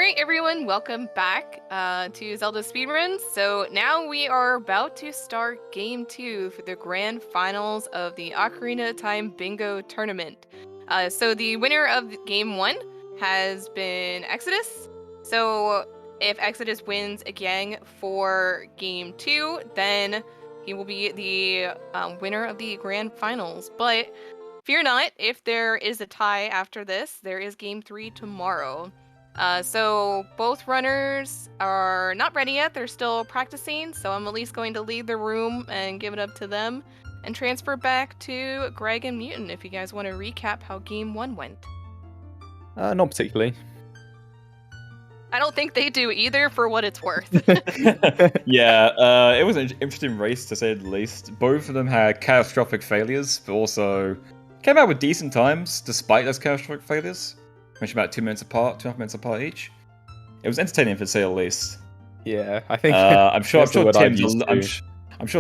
Alright everyone, welcome back to Zelda Speedruns. So now we are about to start Game 2 for the grand finals of the Ocarina Time Bingo Tournament. So the winner of Game 1 has been Exodus. So if Exodus wins again for Game 2, then he will be the winner of the grand finals. But fear not, if there is a tie after this, there is Game 3 tomorrow. So both runners are not ready yet. They're still practicing, so I'm at least going to leave the room and give it up to them and transfer back to Greg and Mutant if you guys want to recap how Game 1 went. Not particularly. I don't think they do either, for what it's worth. Yeah, it was an interesting race to say the least. Both of them had catastrophic failures, but also came out with decent times despite those catastrophic failures. Which about 2 minutes apart, 2.5 minutes apart each. It was entertaining, to say the least. Yeah, I think. I'm sure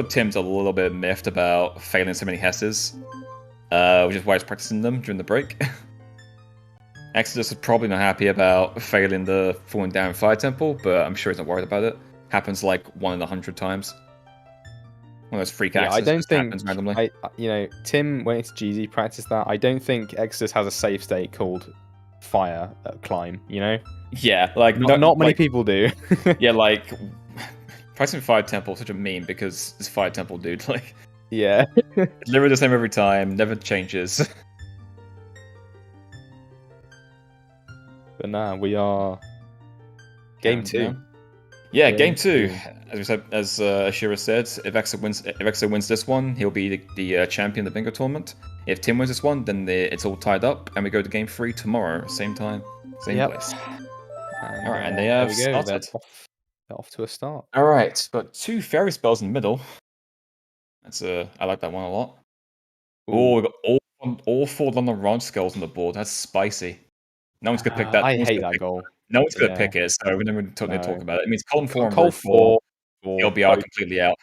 Tim's a little bit miffed about failing so many Hesses, which is why he's practicing them during the break. Exodus is probably not happy about failing the falling down fire temple, but I'm sure he's not worried about it. Happens like 1 in 100 times. One of those freak accidents. I don't think happens randomly. Tim went into GZ practice that. I don't think Exodus has a save state called fire climb. Yeah, like not many people do. Yeah, like practicing fire temple is such a meme because this fire temple dude, like, yeah, it's literally the same every time, never changes. But now we are game 2. Yeah, game 2. As we said, as Ashira said, if Exo wins this one, he'll be the champion of the bingo tournament. If Tim wins this one, then it's all tied up, and we go to game 3 tomorrow, same time, same place. All right, and they have started. They're off to a start. All right, got 2 fairy spells in the middle. That's I like that one a lot. Oh, we got all 4 on the ranch skulls on the board. That's spicy. No one's gonna pick that. I hate that goal. No one's gonna pick it, so we're never going to talk about it. It means column 4 and column 4. He'll be out completely out.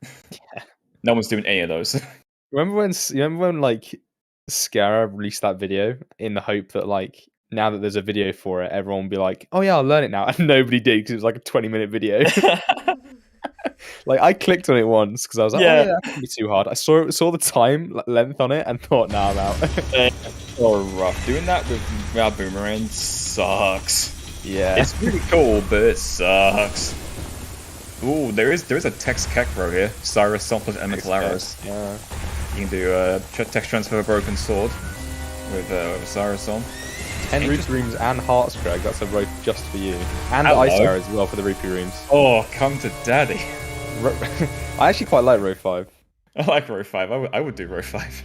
Yeah. No one's doing any of those. Remember when like Scara released that video in the hope that like now that there's a video for it, everyone will be like, "Oh yeah, I'll learn it now," and nobody did because it was like a 20-minute video. Like I clicked on it once because I was like, "Oh yeah, that can't be too hard." I saw the time length on it and thought, "Nah, I'm out." So rough. Doing that with our boomerang sucks. Yeah, it's really cool, but it sucks. Ooh, there is a text Kekro here. Cyrus Somplus Elemental Arrows. Yeah. You can do text transfer a broken sword with Cyrus on. 10 rupee rooms and hearts, Greg. That's a rope just for you. And ice arrows as well for the rupee rooms. Oh, come to daddy. I actually quite like row 5. I like row 5. I would do row 5.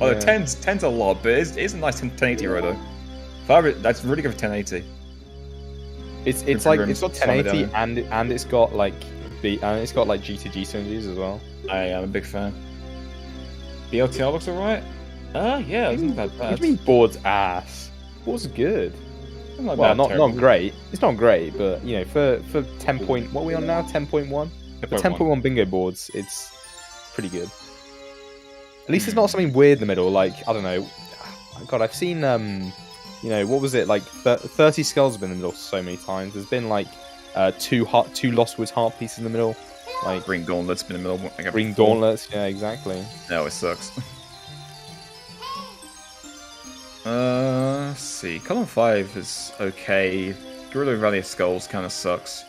Although 10's a lot, but it's a nice 1080 row though. That's really good for 1080. It's got 1080 and it's got like it's got like G2G synergies as well. I am a big fan. BLTR looks alright. Yeah, isn't that bad? What do you mean board's ass? Board's good. Not great. It's not great, but for 10 point, what are we on now? 10.1. For 10.1 bingo boards, it's pretty good. At least it's not something weird in the middle. Like I don't know. God, I've seen what was it like? 30 skulls have been in the middle so many times. There's been like 2 Lost Woods heart pieces in the middle. Like Green Gauntlets been in the middle. Like Green Gauntlets, yeah, exactly. No, it sucks. Let's see. Column 5 is okay. Gorilla Valley of Skulls kind of sucks.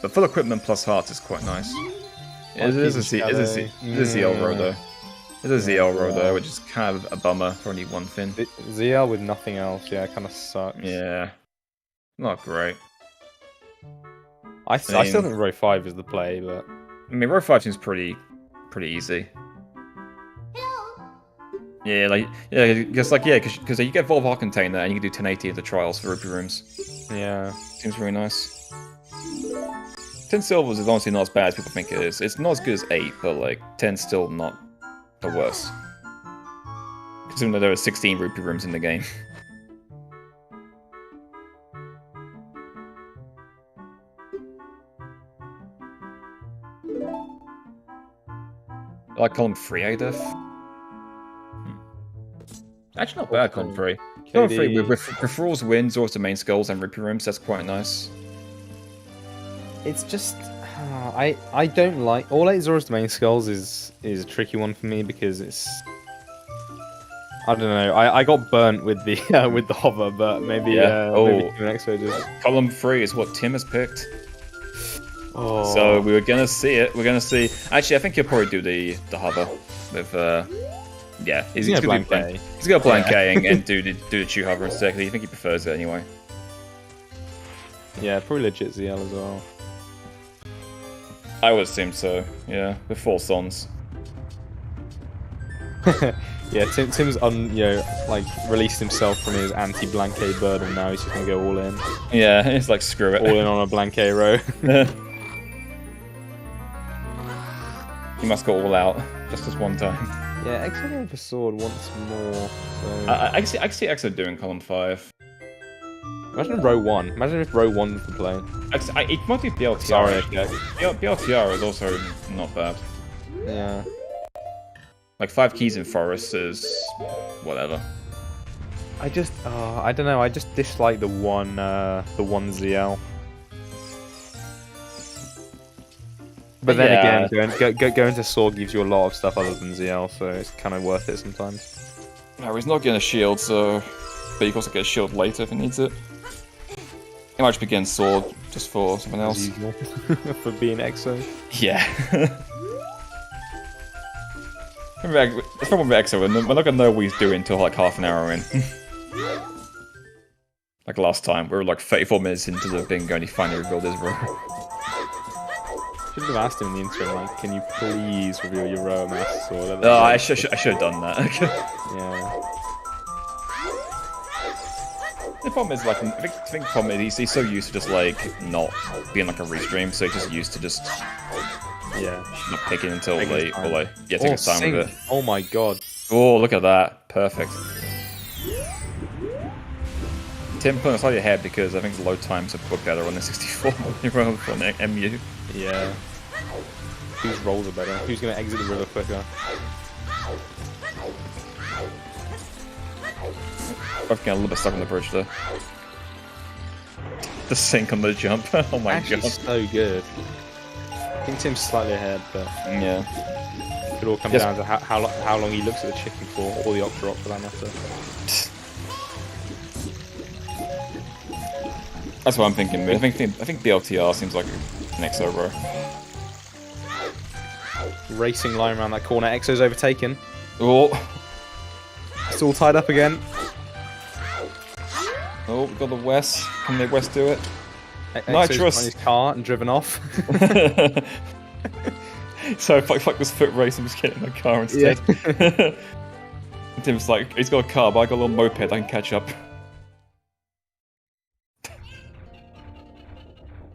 But full equipment plus hearts is quite nice. It is a ZL row though. It's a ZL row though, which is kind of a bummer for only 1 fin. ZL with nothing else, yeah, kind of sucks. Yeah. Not great. I still think row 5 is the play, but I mean row 5 seems pretty easy. Yeah, because you get Volve Heart Container and you can do 1080 of the trials for rupee rooms. Yeah. Seems really nice. 10 silvers is honestly not as bad as people think it is. It's not as good as 8, but like 10's still not the worst. Considering that there are 16 rupee rooms in the game. I like column 3, Adef. Actually not bad, column 3. Going free with referrals, wins, Zora's main skulls, and Rupee rooms. That's quite nice. It's just I don't like all 8 Zora's main skulls is a tricky one for me because it's I don't know. I got burnt with the with the hover, but maybe maybe Exo just column 3 is what Tim has picked. Oh. So we were gonna see it. We're gonna see. Actually, I think he'll probably do the hover with yeah. He's gonna blank A. He's gonna blank A and do the chew hover instead. I think he prefers it anyway. Yeah, probably legit ZL as well. I would assume so. Yeah, with 4 sons. Yeah, Tim's like released himself from his anti-blank A burden. Now he's just gonna go all in. Yeah, it's like screw it. All in on a blank A row. He must go all out just this one time. Yeah, Exo going for sword once more. So... I can see Exo doing column 5. Imagine row 1. Imagine if row 1 was the play. It might be BLTR. Sorry, okay. BLTR is also not bad. Yeah. Like 5 keys in forest is whatever. I don't know. I just dislike the one ZL. But then again, going to sword gives you a lot of stuff other than ZL, so it's kind of worth it sometimes. No, he's not getting a shield, so but you can also get a shield later if he needs it. He might just begin sword just for something else. For being Exo. Yeah. It's problem with Exo, we're not gonna know what he's doing until like half an hour in. Like last time, we were like 34 minutes into the bingo and he finally revealed his row. Shouldn't have asked him in the intro, like, can you please reveal your row mass or whatever. No, I should have done that. Yeah. The problem is, like, I think the problem is he's so used to just, like, not being, like, a restream, so he's just used to just... Yeah. Not picking until late, or, like, yeah, taking his time with it. Oh my god. Oh, look at that. Perfect. Tim putting slightly ahead because I think the load times are better on the 64 rather than MU. Yeah. Whose rolls are better? Who's going to exit the river quicker? Both getting a little bit stuck on the bridge there. The sink on the jump. Oh my god. So good. I think Tim's slightly ahead, but yeah. It could all come down to how long he looks at the chicken for, or the Octorok for that matter. That's what I'm thinking. I think BLTR seems like an Exo row. Racing line around that corner. Exo's overtaken. Oh. It's all tied up again. Oh, we've got the West. Can the West do it? Nitrous on his car and driven off. So fuck this foot race. I'm just getting my car instead. Yeah. Tim's like, he's got a car, but I got a little moped. I can catch up.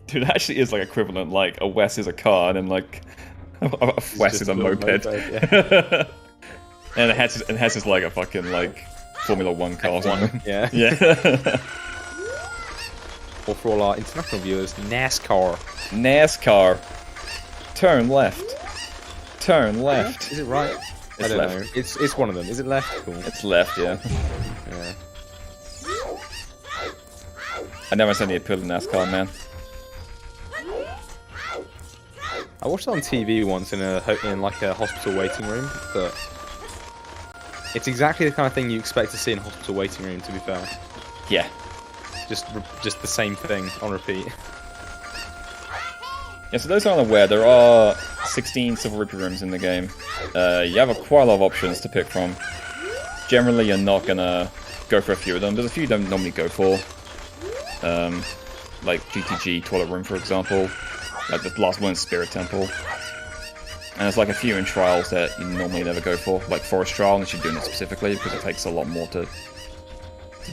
Dude, it actually is like equivalent. Like a West is a car, and then like a West is a moped. Yeah. And it has this like a fucking like Formula 1 car or something. Yeah. Yeah. Or for all our international viewers, NASCAR. NASCAR. Turn left. Turn left. Is it right? It's I don't left. know. It's one of them. Is it left? Cool. It's left, yeah. Yeah. I never seen the appeal of NASCAR, man. I watched it on TV once in like a hospital waiting room, but it's exactly the kind of thing you expect to see in a hospital waiting room. To be fair. Yeah. Just the same thing on repeat. Yeah, so those who aren't aware, there are 16 Silver Rupee rooms in the game. You have quite a lot of options to pick from. Generally, you're not gonna go for a few of them. There's a few you don't normally go for. Like GTG Toilet Room, for example. Like the last one is Spirit Temple. And there's like a few in Trials that you normally never go for. Like Forest Trial, unless you're doing it specifically, because it takes a lot more to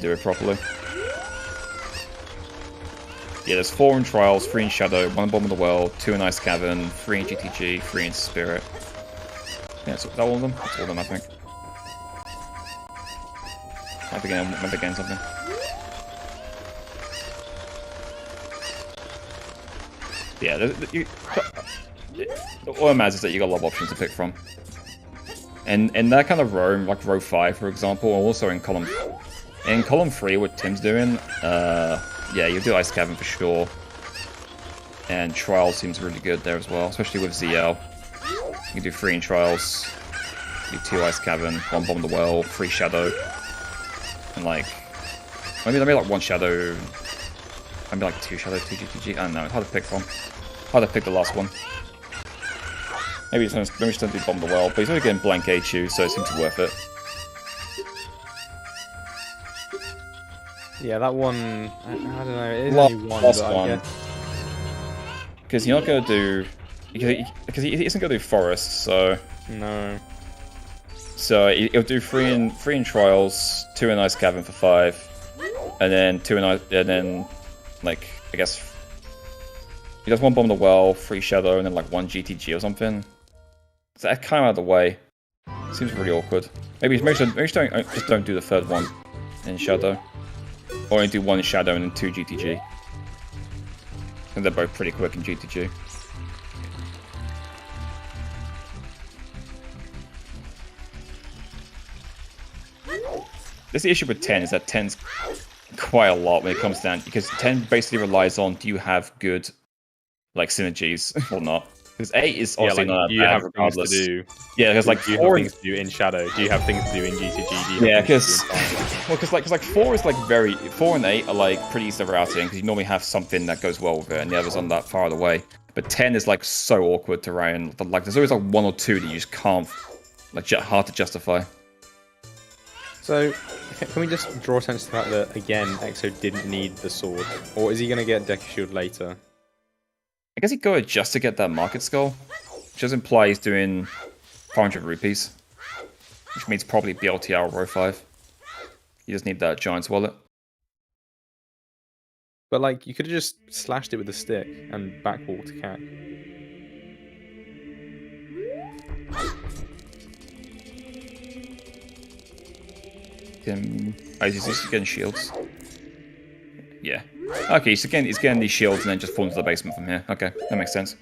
do it properly. Yeah, there's 4 in Trials, 3 in Shadow, 1 in Bomb of the World, 2 in Ice Cavern, 3 in GTG, 3 in Spirit. Yeah, is that all of them? That's all of them, I think. Might be getting something. Yeah, all that matters is that you got a lot of options to pick from. And that kind of row, like row 5, for example, or also in column In column 3, what Tim's doing, yeah, you'll do Ice Cavern for sure. And Trials seems really good there as well, especially with ZL. You can do 3 in Trials, do 2 Ice Cavern, 1 Bomb the Well, 3 Shadow, and like maybe like 1 Shadow, maybe like 2 Shadow, 2 GTG. I don't know. It's hard to pick from. Hard to pick the last one. Maybe just don't do Bomb the Well, but he's only getting blank HU, so it seems worth it. Yeah, that one. I don't know. It is Last, only one. last but one. Because you're not gonna do. Because he isn't gonna do Forest, so. No. So he'll do 3 in Trials, 2 in Ice Cavern for 5, and then 2 in and then like I guess he does 1 Bomb the Well, 3 Shadow, and then like 1 GTG or something. So that's kind of out of the way. Seems really awkward. Maybe just don't do the 3rd one in Shadow, or only do 1 in Shadow and then 2 GTG. And they're both pretty quick in GTG. This is the issue with 10, is that 10's quite a lot when it comes down, because 10 basically relies on, do you have good like synergies or not? Because 8 is obviously not you bad have regardless. things to do. Yeah, because like do you 4 have things to do in Shadow? Do you have things to do in GTG? yeah, because 4 is like 4 and 8 are like pretty easy to route in, because you normally have something that goes well with it, and the others aren't that far away. But 10 is like so awkward to route in. Like there's always like 1 or 2 that you just can't, like hard to justify. So, can we just draw attention to the fact that, again, Exo didn't need the sword? Or is he going to get Deku Shield later? I guess he'd go just to get that Market Skull, which does imply he's doing 500 rupees, which means probably BLTR or Row 5. You just need that Giant's Wallet. But, like, you could have just slashed it with a stick and backwalked to CAC. Oh, he's just getting shields. Yeah. Okay, he's getting these shields and then just fall into the basement from here. Okay, that makes sense.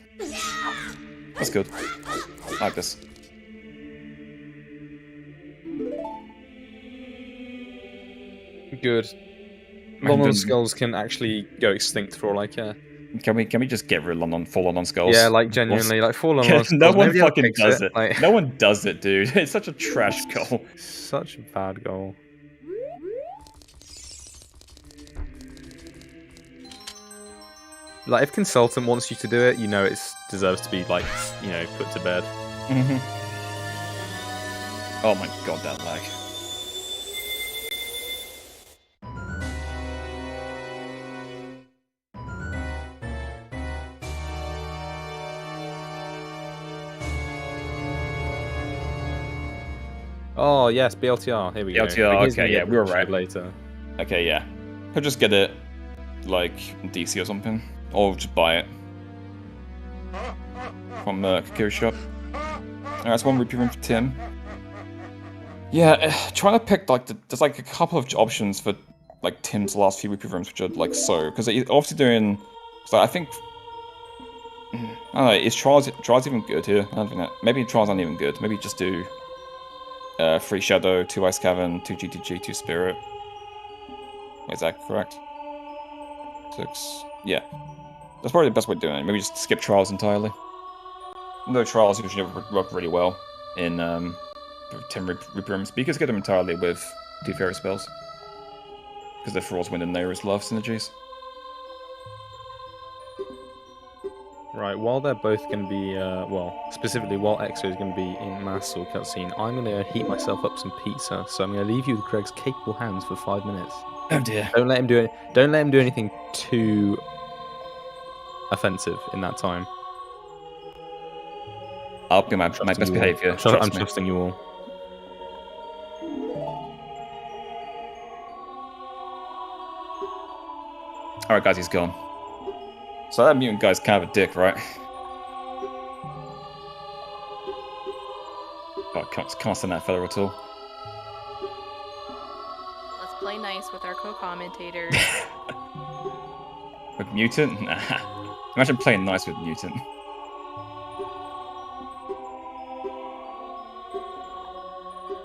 That's good. I like this. Good. London Skulls can actually go extinct for all I care. Can we just get rid of full London Skulls? Yeah, like genuinely, like full London Skulls. No one fucking does it. it. Like... No one does it, dude. It's such a trash goal. Such a bad goal. Like, if Consultant wants you to do it, you know it deserves to be, like, you know, put to bed. Mm-hmm. Oh my god, that lag. Oh, yes, BLTR. Here we go. BLTR, okay, yeah, we were right. Later. Okay, yeah. He'll just get it, like, DC or something. Or just buy it. From the Kakiri shop. Alright, that's 1 rupee room for Tim. Yeah, trying to pick, like, there's, like, a couple of options for, like, Tim's last few rupee rooms, which are, like, so. Because he's obviously doing... So I think... I don't know, is Trials even good here? I don't think that... Maybe Trials aren't even good. Maybe just do... 3 Shadow, 2 Ice Cavern, 2 GTG, 2 Spirit. Is that correct? 6... Yeah. That's probably the best way of doing it. Maybe just skip Trials entirely. No Trials usually work really well in 10 rupee rooms, but you can skip them entirely with 2 Fairy spells. Because they're Frostwind and Nehru's love synergies. Right, while they're both going to be, well, specifically while Exo is going to be in Mass or Cutscene, I'm going to heat myself up some pizza, so I'm going to leave you with Craig's capable hands for 5 minutes. Oh dear. Don't let him do it. Don't let him do anything too offensive in that time. I'll be my best behaviour. I'm trusting you all. Alright guys, he's gone. So that mutant guy's kind of a dick, right? Oh, can't stand that fella at all. Let's play nice with our co-commentator. With Mutant? Nah. Imagine playing nice with Mutant.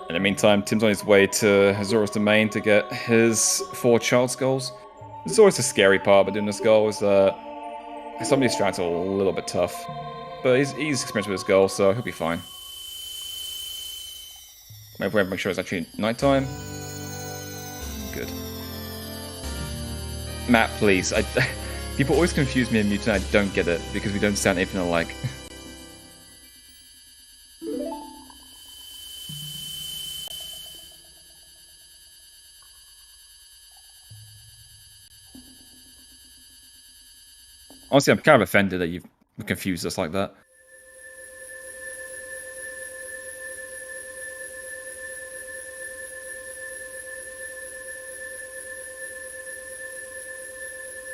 In the meantime, Tim's on his way to Azura's domain to get his 4 child skulls. This is always the scary part about doing this goal, is that some of these strats are a little bit tough. But he's experienced with his goal, so he'll be fine. Maybe we have to make sure it's actually nighttime. Good. Matt, please. People always confuse me and Mutant, I don't get it, because we don't sound anything alike. Honestly, I'm kind of offended that you've confused us like that.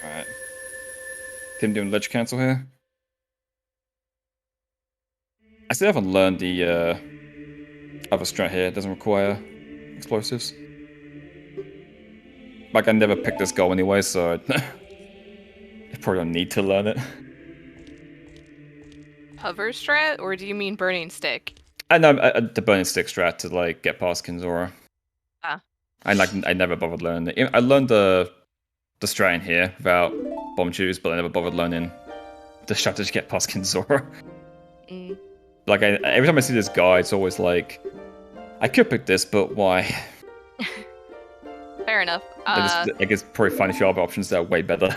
Alright. Tim doing ledge cancel here. I still haven't learned the other strat here. It doesn't require explosives. Like, I never picked this goal anyway, so I probably don't need to learn it. Hover strat, or do you mean burning stick? I know the burning stick strat to like get past Kinzora. Ah. I never bothered learning it. I learned the strat in here without bomb shoes, but I never bothered learning the strat to get past Kinzora. Mm. Like every time I see this guy, it's always like, I could pick this, but why? Fair enough. I guess probably find a few other options that are way better.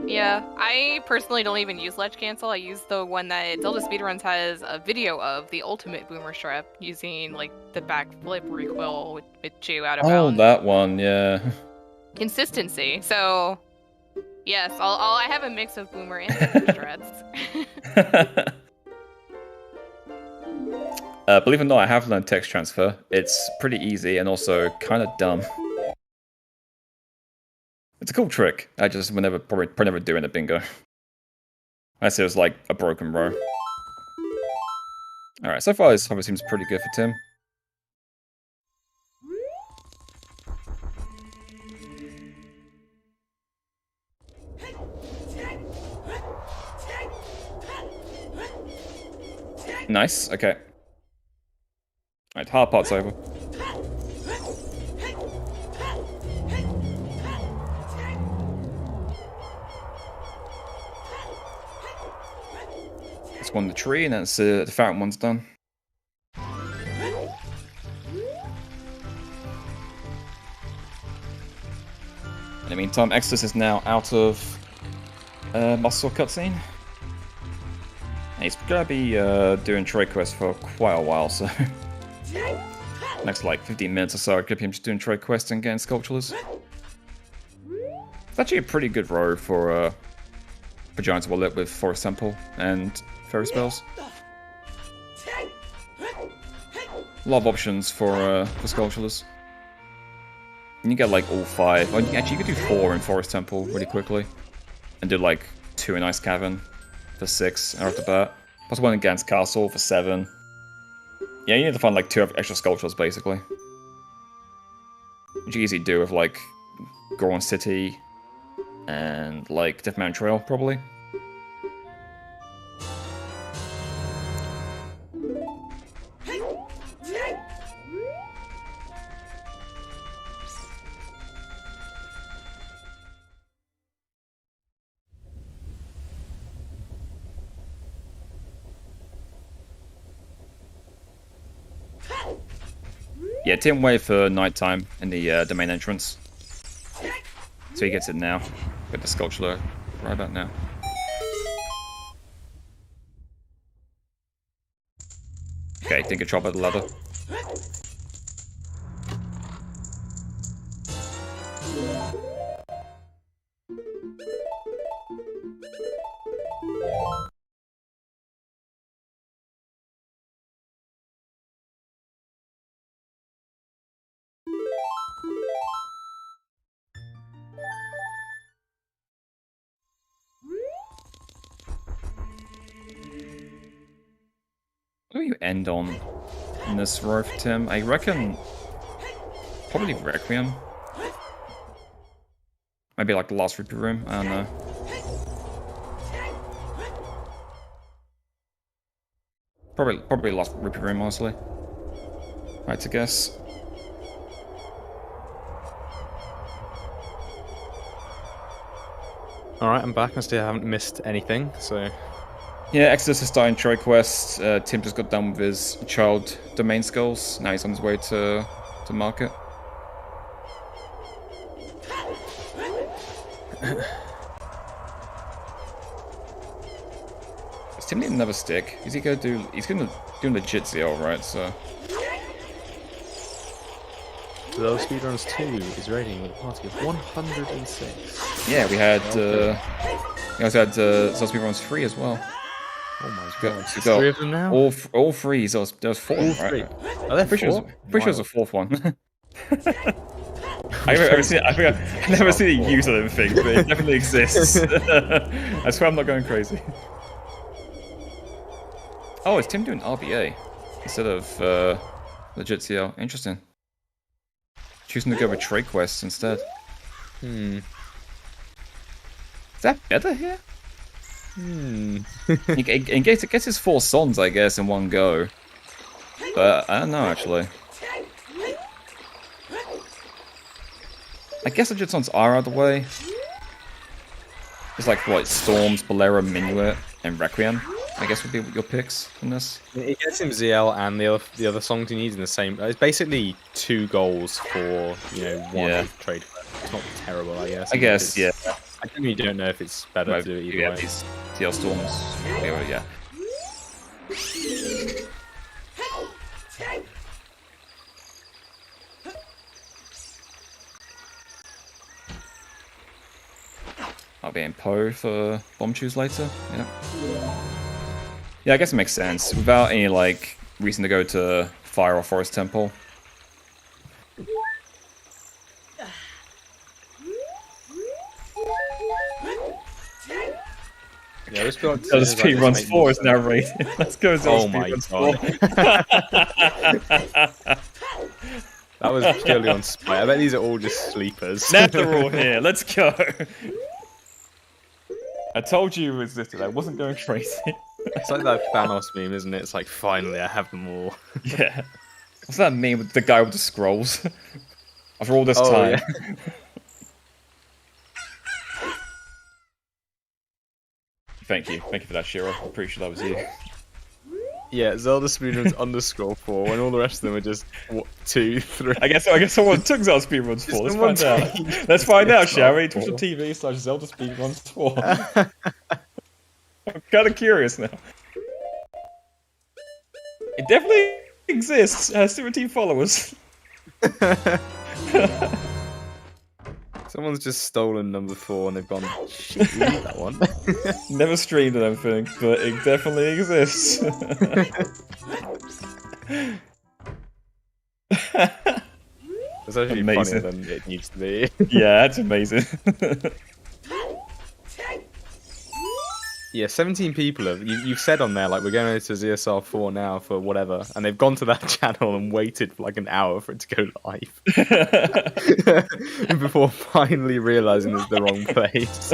Yeah, I personally don't even use ledge cancel. I use the one that ZeldaSpeedRuns has a video of, the ultimate boomer strap, using like the back flip recoil with you out of bounds. Oh, that one, yeah. Consistency. So, yes, I have a mix of boomer and boomer strats. Believe it or not, I have learned text transfer. It's pretty easy and also kind of dumb. It's a cool trick. I just would probably never do in a bingo. Unless it was like a broken row. Alright, so far this hover seems pretty good for Tim. Nice, okay. Alright, hard part's over. That's one the tree, and that's the fountain one's done. In the meantime, Exodus is now out of muscle cutscene. And he's gonna be doing trade quests for quite a while, so next like 15 minutes or so, I could be him just doing trade quests and getting sculptures. It's actually a pretty good row for Giant's Wallet with Forest Temple and Fairy Spells. A lot of options for sculptures. And you get like all 5. Well, actually, you could do 4 in Forest Temple really quickly, and do like 2 in Ice Cavern for 6 right off the bat. Plus 1 in Gans Castle for 7. Yeah, you need to find like 2 extra sculptures basically, which you easily do with like Goron City and like Death Mountain Trail probably. Yeah, Tim wait for nighttime in the domain entrance. So he gets it now, with the sculpture right about now. Okay, take a chop at the ladder. What do you end on in this row for Tim? I reckon probably Requiem. Maybe like the last Rupee room, I don't know. Probably last Rupee room, honestly. Right to guess. Alright, I'm back. I still haven't missed anything, so... Yeah, Exodus is starting Troy Quest. Tim just got done with his child domain skulls. Now he's on his way to market. Is Tim need another stick? Is he gonna do? He's gonna do legit ZL, right? So. ZeldaSpeedRuns 2 is rating with a party of 106. Yeah, we had. We also had ZeldaSpeedRuns 3 as well. Oh my god! So There's 3 of them now. All three. So there was 4. All right? 3. Are there 4? Pretty sure it was the 4th one. I've never seen a use of them thing, but it definitely exists. I swear I'm not going crazy. Oh, is Tim doing RBA instead of legit CL? Interesting. Choosing to go with trade quests instead. Is that better here? He gets his 4 sons, I guess, in one go. But I don't know, actually. I guess legit sons are out of the way. It's like, what, Storms, Bolero, Minuet, and Requiem, I guess would be your picks from this. It gets him ZL and the other songs he needs in the same... It's basically 2 goals for, you know, 1 trade. It's not terrible, I guess. I guess, yeah. I genuinely don't know if it's better to do it either way. These TL Storms. Yeah. I'll be in Poe for bomb choose later. Yeah. Yeah, I guess it makes sense. Without any like reason to go to Fire or Forest Temple. Yeah, let's go. ZeldaSpeedRuns 4 is now rated. Let's go ZeldaSpeedRuns 4. That was purely on spite. I bet these are all just sleepers. Now they're all here. Let's go. I told you it existed. I wasn't going crazy. It's like that Thanos meme, isn't it? It's like, finally, I have them all. Yeah. What's that meme with the guy with the scrolls? After all this time. Yeah. Thank you for that, Shiro. I'm pretty sure that was you. Yeah, ZeldaSpeedRuns _4, when all the rest of them are just, what, 2, 3. I guess someone took ZeldaSpeedRuns 4. Let's find out. Let's find out, shall we? Twitch.tv/ZeldaSpeedRuns 4. I'm kind of curious now. It definitely exists. It has 17 followers. Someone's just stolen number 4 and they've gone, shit, we need that one. Never streamed it, I don't think, but it definitely exists. It's actually amazing. funnier than it needs to be. Yeah, that's amazing. Yeah, 17 people have. You've said on there, like, we're going over to ZSR 4 now for whatever, and they've gone to that channel and waited for like an hour for it to go live. Before finally realising it's the wrong place.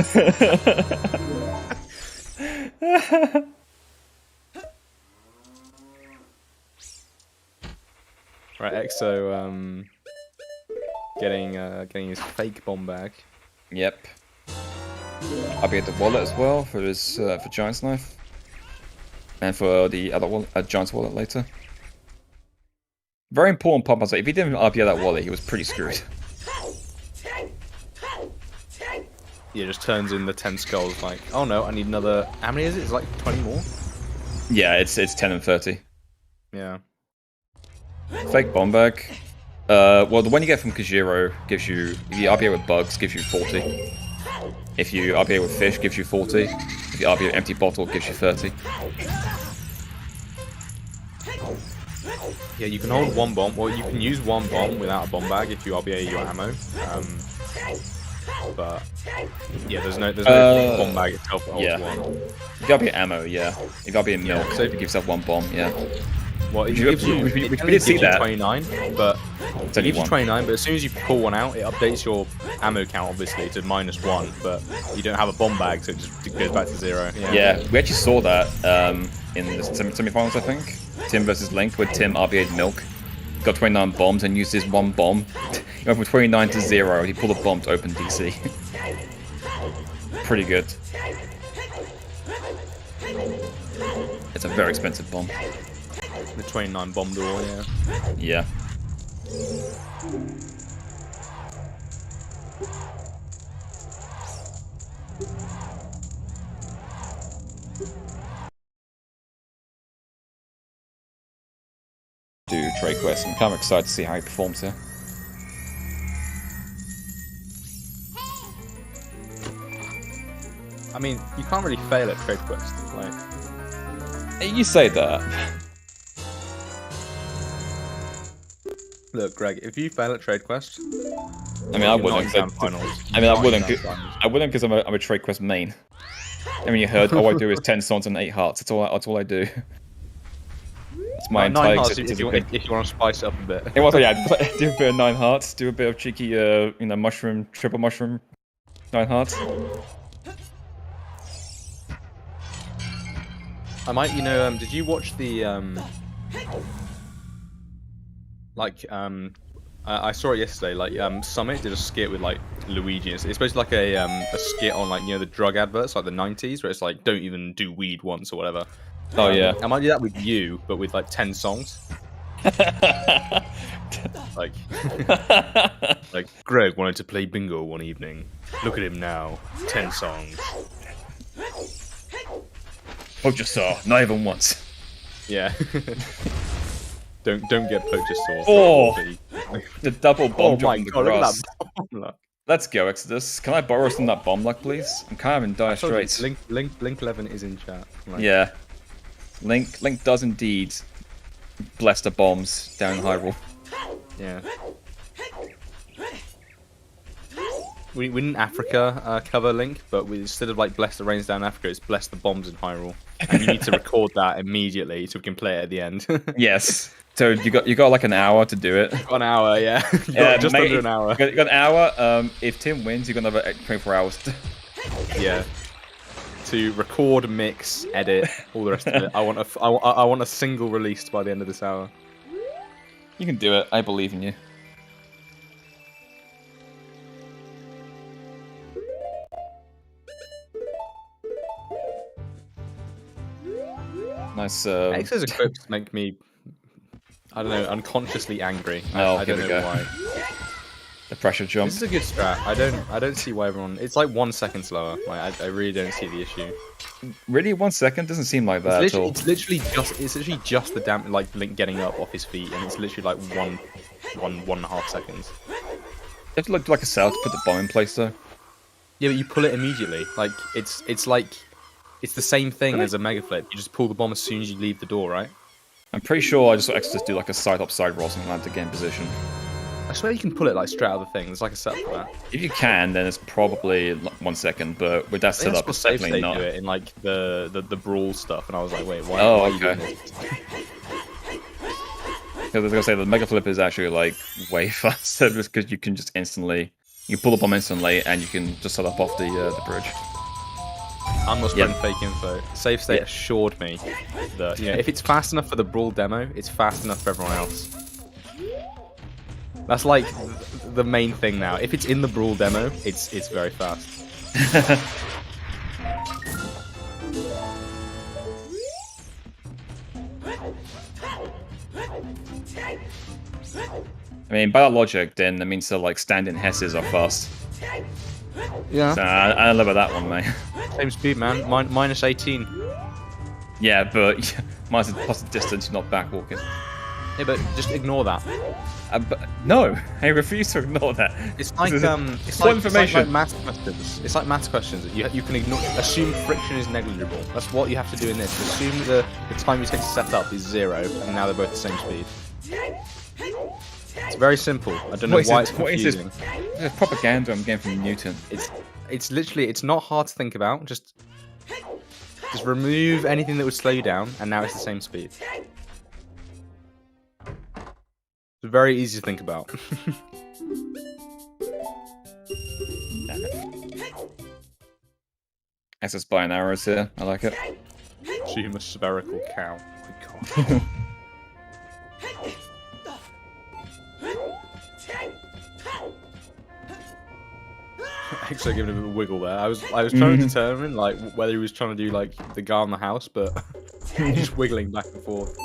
Right, EXO, getting his fake bomb bag. Yep. I'll be at the wallet as well for his for Giant's Knife, and for the other wallet, Giant's wallet later. Very important pop. If he didn't RP that wallet, he was pretty screwed. Yeah, just turns in the 10 skulls like, oh no, I need another. How many is it? It's like 20 more. Yeah, it's 10 and 30. Yeah. Fake bomb bag. Well, the one you get from Kajiro gives you, if you RPA with bugs, gives you 40. If you RPA with fish, gives you 40. If you RPA with empty bottle, gives you 30. Yeah, you can hold 1 bomb, or you can use 1 bomb without a bomb bag if you RBA your ammo. But yeah, there's no bomb bag itself that holds 1. If you RPA ammo, yeah. If you RPA milk, so it gives yourself 1 bomb, yeah. Well, it gives you, we did see that. 29, but it gives you 29, but as soon as you pull one out, it updates your ammo count, obviously, to -1, but you don't have a bomb bag, so it just goes back to 0. Yeah, we actually saw that in the semi-finals, I think. Tim versus Link, with Tim RBA'd milk. got 29 bombs and used his one bomb. He went from 29 to 0. He pulled a bomb to open DC. Pretty good. It's a very expensive bomb. The 29 bomb door, yeah. Yeah. Do trade quest. I'm kind of excited to see how he performs here. I mean, you can't really fail at trade quest. Like, You say that. look, Greg, if you fail at trade quest, I mean, I wouldn't. I wouldn't because I'm a trade quest main. I mean, you heard all I do is 10 songs and 8 hearts. That's all I do. It's my entire existence. If you want to spice it up a bit. It was, yeah, do a bit of 9 hearts, do a bit of cheeky, mushroom, triple mushroom, 9 hearts. I might, did you watch the, I saw it yesterday, Summit did a skit with, Luigi. It's basically like a skit on, the drug adverts, like the 90s, where it's like, don't even do weed once or whatever. Oh, yeah. I might do that with you, but with, 10 songs. like, Greg wanted to play bingo one evening. Look at him now. 10 songs. Poacher saw, not even once. Yeah. don't get poacher saw. Oh, the double bomb my on the God, grass. look at that bomb luck. Let's go, Exodus. Can I borrow some of that bomb luck, please? I'm kind of in dire straits. Link 11 is in chat. Yeah. Link does indeed bless the bombs down Hyrule. Yeah. We didn't Africa cover Link, but instead of bless the rains down Africa, it's bless the bombs in Hyrule. And you need to record that immediately so we can play it at the end. Yes. So you got an hour to do it. An hour, yeah. Just under an hour. You got an hour. If Tim wins, you're gonna have 24 hours. Yeah. To record, mix, edit, all the rest of it. I want a single released by the end of this hour. You can do it. I believe in you. Nice. X's equips make me, I don't know, unconsciously angry. Oh, I don't know why. The pressure jump. This is a good strat. I don't see why everyone. It's like 1 second slower. I really don't see the issue. Really, 1 second doesn't seem like that at all. It's literally just the damn Link getting up off his feet, and it's literally like one and a half seconds. You have to look like a cell to put the bomb in place, though. Yeah, but you pull it immediately. It's the same thing as a mega flip. You just pull the bomb as soon as you leave the door, right? I'm pretty sure I just saw Exodus do like a side up side roll and land to gain position. I swear you can pull it straight out of the thing. There's like a setup for that. If you can, then it's probably 1 second, but with that setup, it's definitely not. Do it in the brawl stuff, and I was like, wait, why? Oh, why okay. Are you doing this? Because I was gonna say the mega flip is actually way faster, just because you can just you pull the bomb instantly, and you can just set up off the bridge. I'm not spreading fake info. Safe State assured me that if it's fast enough for the brawl demo, it's fast enough for everyone else. That's the main thing now. If it's in the brawl demo, it's very fast. I mean, by that logic, then that means that stand-in Hesses are fast. Yeah. So I don't know about that one, mate. Same speed, man. Minus 18. Yeah, but minus the distance, you're not back walking. Yeah, but just ignore that. But no, I refuse to ignore that. It's like information. It's like maths questions. It's like maths questions. You can assume friction is negligible. That's what you have to do in this. Assume the time you take to set up is 0, and now they're both the same speed. It's very simple. I don't know why it's confusing. What is this propaganda I'm getting from Newton? It's literally, it's not hard to think about. Just remove anything that would slow you down, and now it's the same speed. It's very easy to think about. SS by an arrows here. I like it. Assume a spherical cow. Oh my God. Axel giving a wiggle there. I was trying to determine like whether he was trying to do like the guy on the house, but just wiggling back and forth.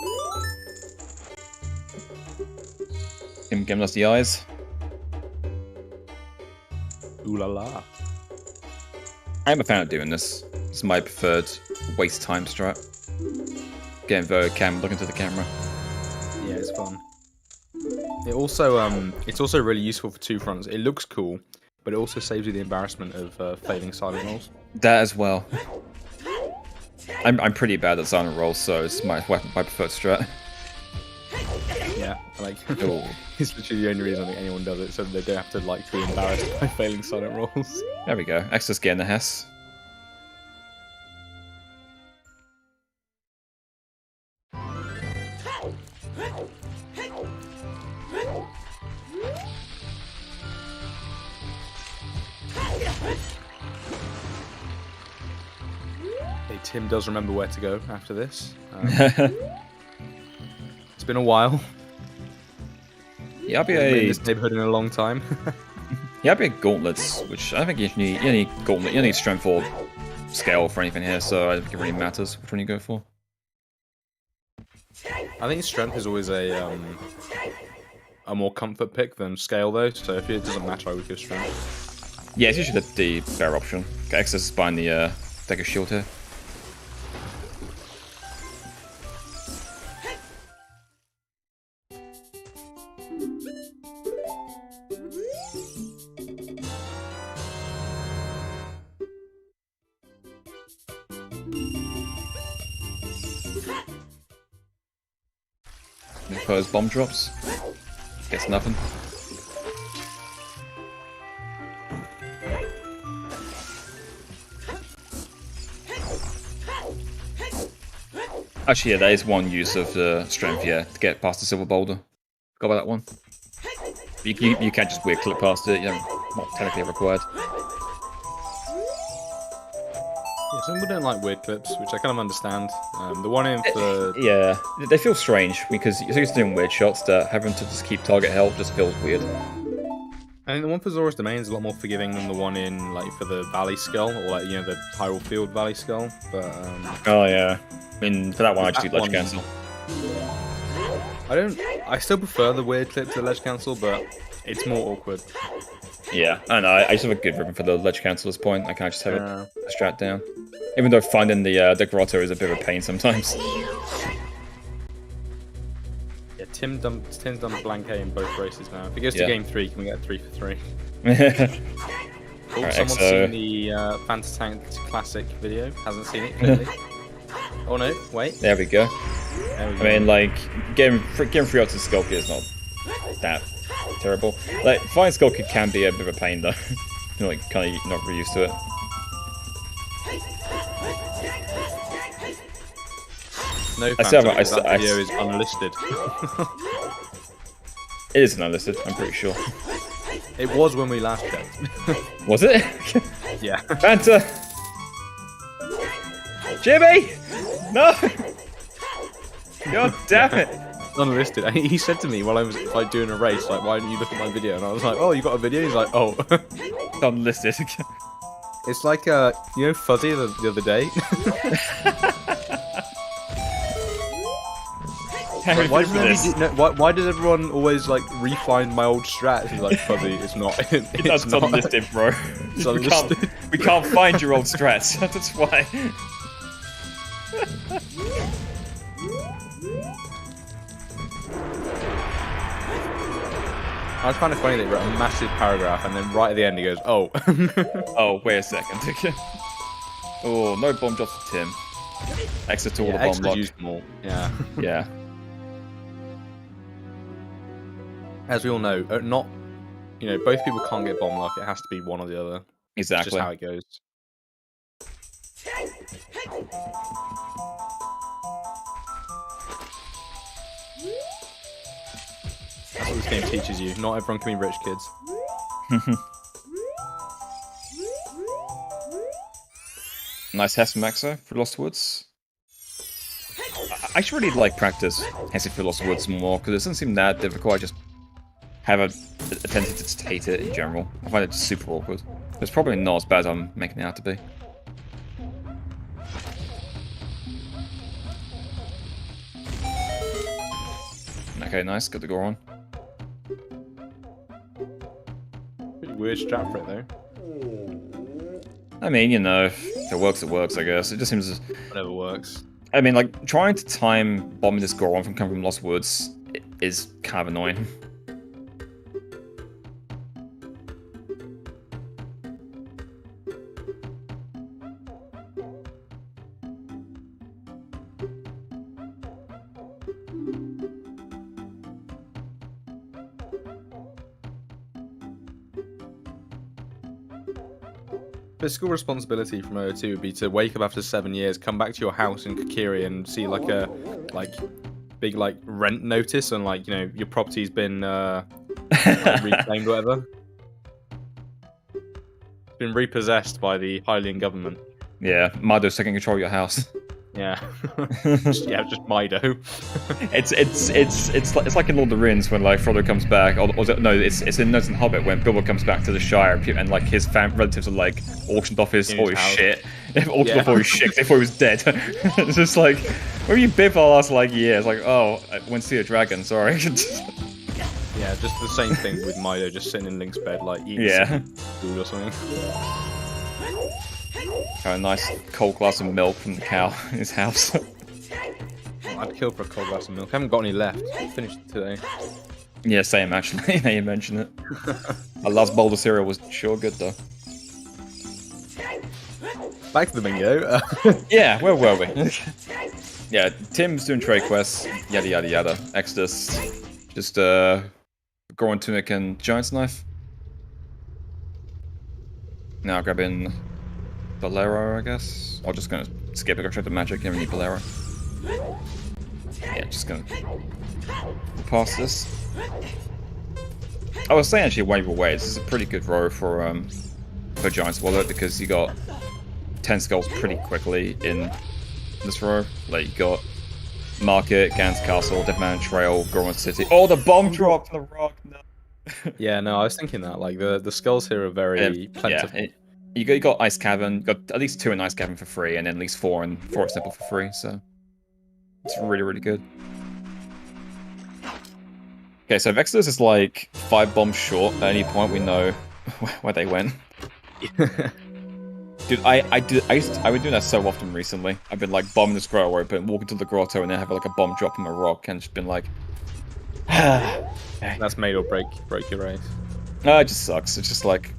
Him giving us the eyes. Ooh la la. I'm a fan of doing this. It's my preferred waste time strat. Getting the cam, looking to the camera. Yeah, it's fun. It's also really useful for two fronts. It looks cool, but it also saves you the embarrassment of failing silent rolls. That as well. I'm pretty bad at silent rolls, so it's my preferred strat. Yeah, like it's literally the only reason I think anyone does it, so they don't have to like be embarrassed by failing silent rolls. There we go. Extra's getting the Hess. Tim does remember where to go after this. It's been a while. Yeah, I'll be in this neighborhood in a long time. Yeah, I'll be gauntlets, which I think you need gauntlet. You need strength or scale for anything here, so I don't think it really matters which one you go for. I think strength is always a more comfort pick than scale though. So if it doesn't matter, I would go strength. Yeah, it's usually the better option. Get access behind the Dagger shield here. Those bomb drops. Gets nothing. Actually, yeah, that is one use of the strength, yeah, to get past the silver boulder. Forgot about that one. You can't just weird clip past it, not technically required. Yeah, some people don't like weird clips, which I kind of understand. The one in for... Yeah, they feel strange, because you're used to doing weird shots that having to just keep target held just feels weird. I think the one for Zora's Domain is a lot more forgiving than the one in, like, for the Valley Skull, or, like, the Hyrule Field Valley Skull, but, Oh, yeah. I mean, for that one, I just do ledge cancel. I still prefer the weird clip to the ledge cancel, but it's more awkward. Yeah, I know. I just have a good rhythm for the ledge cancel at this point. I can't just have it strat down. Even though finding the grotto is a bit of a pain sometimes. Yeah, Tim's done blank A in both races now. If it goes to game 3, can we get 3 for 3? Oh, right, someone's seen the Fantatank Classic video. Hasn't seen it, clearly. Oh no, wait. There we go. There we go. I mean, like, getting 3 odds to Skulky is not that terrible. Like, finding Skulky can be a bit of a pain, though. You're, like, kind of not really used to it. No, that video is unlisted. It is unlisted, I'm pretty sure. It was when we last checked. Was it? Yeah. Fanta! Jimmy! No! God damn it! Unlisted. And he said to me while I was like doing a race, like, why don't you look at my video? And I was like, oh, you got a video? He's like, oh. Unlisted. It's like, you know Fuzzy the other day? Like, why does everyone always like refine my old strat? He's like, Fuzzy, it's not. It's not unlisted, bro. It's unlisted. We can't find your old strats. That's why. I was kind of funny that he wrote a massive paragraph and then right at the end he goes, oh. Oh, wait a second. Oh, no bomb drops for Tim. Exit to all the bomb Extra block. used them all. Yeah. Yeah. As we all know, both people can't get bomb luck. It has to be one or the other. Exactly. It's just how it goes. That's what this game teaches you. Not everyone can be rich, kids. Nice Hess from Maxo for Lost Woods. I should really like practice Hess for Lost Woods more, because it doesn't seem that difficult. I just have a tendency to just hate it in general. I find it super awkward. It's probably not as bad as I'm making it out to be. Okay, nice. Got the gore on. Pretty weird strat for it, though. I mean, you know, if it works, it works, I guess. It just seems... Whatever works. I mean, like, trying to time bombing this Goron from coming from Lost Woods is kind of annoying. Fiscal responsibility from O2 would be to wake up after 7 years, come back to your house in Kokiri and see like a big rent notice and like, you know, your property's been reclaimed or whatever. It's been repossessed by the Hylian government. Yeah, Mido's taking control of your house. Yeah. just Mido. It's like in Lord of the Rings when like Frodo comes back, or no, it's in Notes and Hobbit when Bilbo comes back to the Shire and like his relatives are like auctioned off all his shit. Auctioned off all his shit. They thought he was dead. It's just like, where have you been for the last like year? It's like, oh, I went to see a dragon. Sorry. Yeah, just the same thing with Mido just sitting in Link's bed like eating food or something. Got a nice cold glass of milk from the cow in his house. I'd kill for a cold glass of milk. I haven't got any left. I finished it today. Yeah, same actually, now you mention it. Our last bowl of cereal was sure good though. Back to the bingo. Yeah, where were we? Yeah, Tim's doing trade quests, yada yada yada. Exodus, just Goron Tunic and Giant's Knife. Now grabbing Bolero, I guess. Or just gonna skip it, go straight to magic, and we need Bolero. Yeah, just gonna pass this. I was saying actually wave away, this is a pretty good row for Giant's Wallet because you got 10 skulls pretty quickly in this row. Like you got Market, Gans Castle, Deadman Trail, Goron City. Oh, the bomb drop from the rock! No. Yeah, no, I was thinking that. Like the skulls here are very plentiful. Yeah, you got Ice Cavern, you got at least 2 in Ice Cavern for free, and then at least 4 in Forest Temple for free, so it's really, really good. Okay, so if Exodus is like 5 bombs short at any point, we know where they went. Dude, I would do that so often recently. I've been like bombing this grotto open, walk into the grotto, and then have like a bomb drop from a rock, and just been like, that's made or break your race. No, it just sucks. It's just like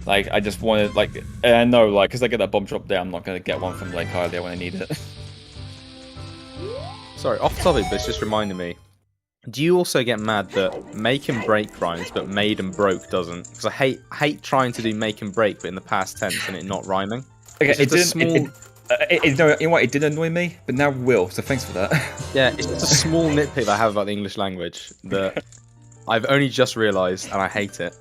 I just wanted and I know because I get that bomb drop there, I'm not gonna get one from Lake Hylia when I need it. Sorry, off topic, but it's just reminding me. Do you also get mad that make and break rhymes, but made and broke doesn't? Because I hate trying to do make and break, but in the past tense and it not rhyming. Okay, it didn't. You know what? It did annoy me, but now it will. So thanks for that. Yeah, it's just a small nitpick I have about the English language that I've only just realised, and I hate it.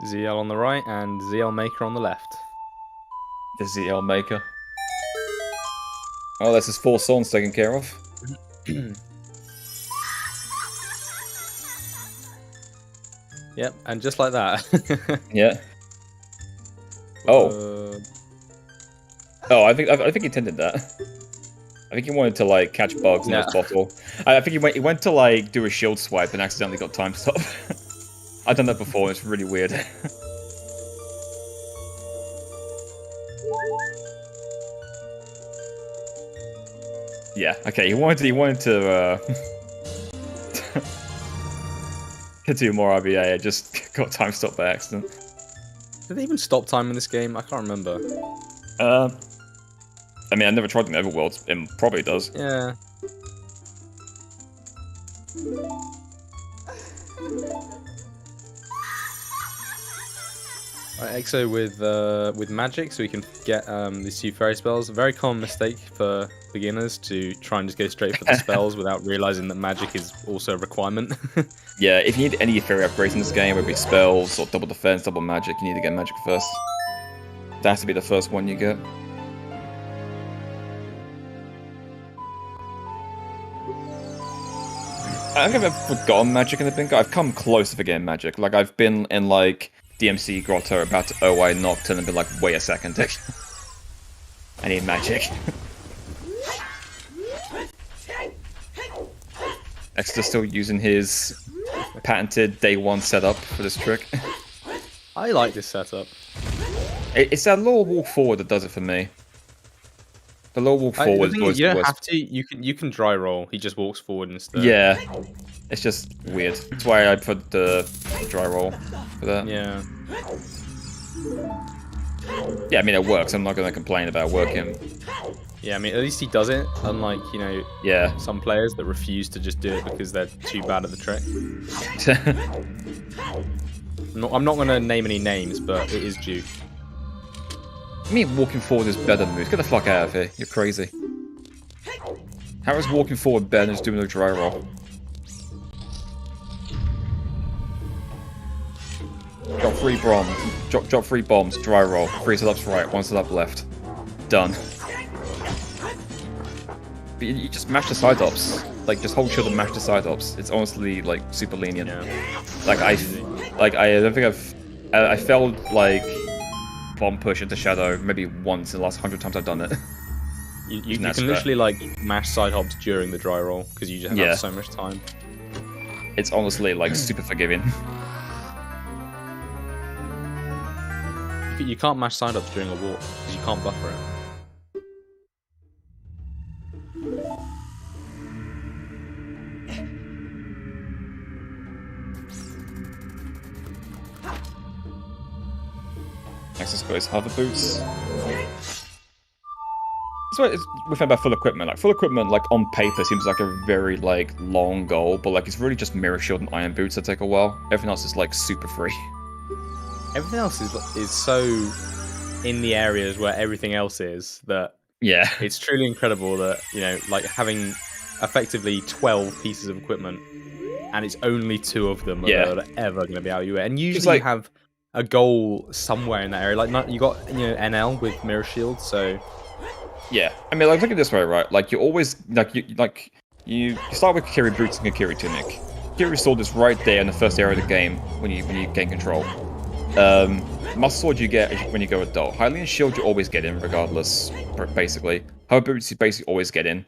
ZL on the right and ZL Maker on the left. The ZL Maker. Oh, that's his 4 songs taken care of. Yep, and just like that. Yeah. Oh. Oh, I think he intended that. I think he wanted to catch bugs in his bottle. I think he went to do a shield swipe and accidentally got time stop. I've done that before. It's really weird. Yeah. Okay. He wanted to to do more RBA. I just got time stop by accident. Did they even stop time in this game? I can't remember. I mean, I never tried in Everworld. It probably does. Yeah. Right, Exo with magic, so we can get these 2 fairy spells. A very common mistake for beginners to try and just go straight for the spells without realizing that magic is also a requirement. Yeah, if you need any fairy upgrades in this game, whether it be spells or double defense, double magic, you need to get magic first. That has to be the first one you get. I think I've forgotten magic in the bingo. I've come close to forgetting magic. Like, I've been in, like, DMC Grotto about to OI Nocturne and been like, wait a second. I need magic. Exeter's still using his patented day one setup for this trick. I like this setup. It's that lower walk forward that does it for me. The lower walk forward is always you the don't worst. have to. You can dry roll. He just walks forward instead. Yeah, it's just weird. That's why I put the dry roll for that. Yeah. Yeah, I mean it works. I'm not gonna complain about working. Yeah, I mean at least he does it. Unlike Yeah. some players that refuse to just do it because they're too bad at the trick. I'm not gonna name any names, but it is due. I mean, walking forward is better move. Get the fuck out of here. You're crazy. How is walking forward better than just doing a dry roll? Drop 3 bombs. Drop 3 bombs. Dry roll. 3 setups right. 1 setup left. Done. But you just mash the side ups. Like, just hold shield and mash the side ups. It's honestly like super lenient. Yeah. Like I don't think I failed like bomb push into shadow maybe once in the last 100 times I've done it. You can literally like mash side hops during the dry roll because you just have so much time. It's honestly like super forgiving. You can't mash side ups during a walk because you can't buffer it. Next, let's go his hover boots. That's what we found about full equipment. Like full equipment, like on paper, seems like a very like long goal, but like it's really just mirror shield and iron boots that take a while. Everything else is like super free. Everything else is so in the areas where everything else is that it's truly incredible that like having effectively 12 pieces of equipment and it's only 2 of them that are ever going to be out of your way. And usually you have a goal somewhere in that area. Like you got NL with mirror shield, so yeah. I mean, like look at it this way, right? Like you always you start with Kiri boots and Kiri tunic. Kiri sword is right there in the first area of the game when you gain control. Muscle sword you get when you go adult. Hylian shield you always get in regardless, basically. Hover boots you basically always get in.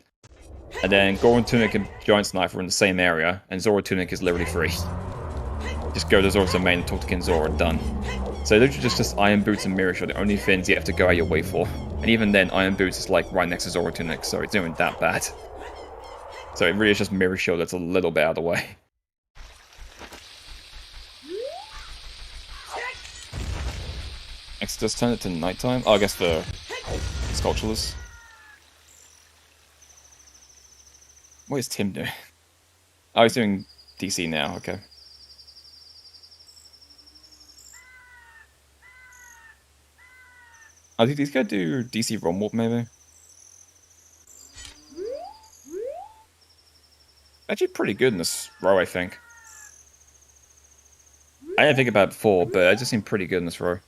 And then Goron tunic and Giant Sniper are in the same area, and Zora tunic is literally free. Just go to Zora's domain and talk to King Zora, done. So literally just Iron Boots and Mirror Shield, the only things you have to go out your way for. And even then, Iron Boots is like right next to Zora tunic, so it's not even that bad. So it really is just Mirror Shield that's a little bit out of the way. Next, just turn it to nighttime. Oh, I guess for Sculptureless. What is Tim doing? Oh, he's doing DC now, okay. I think he's gonna do DC Rom Warp maybe. Actually pretty good in this row, I think. I didn't think about it before, but it just seemed pretty good in this row.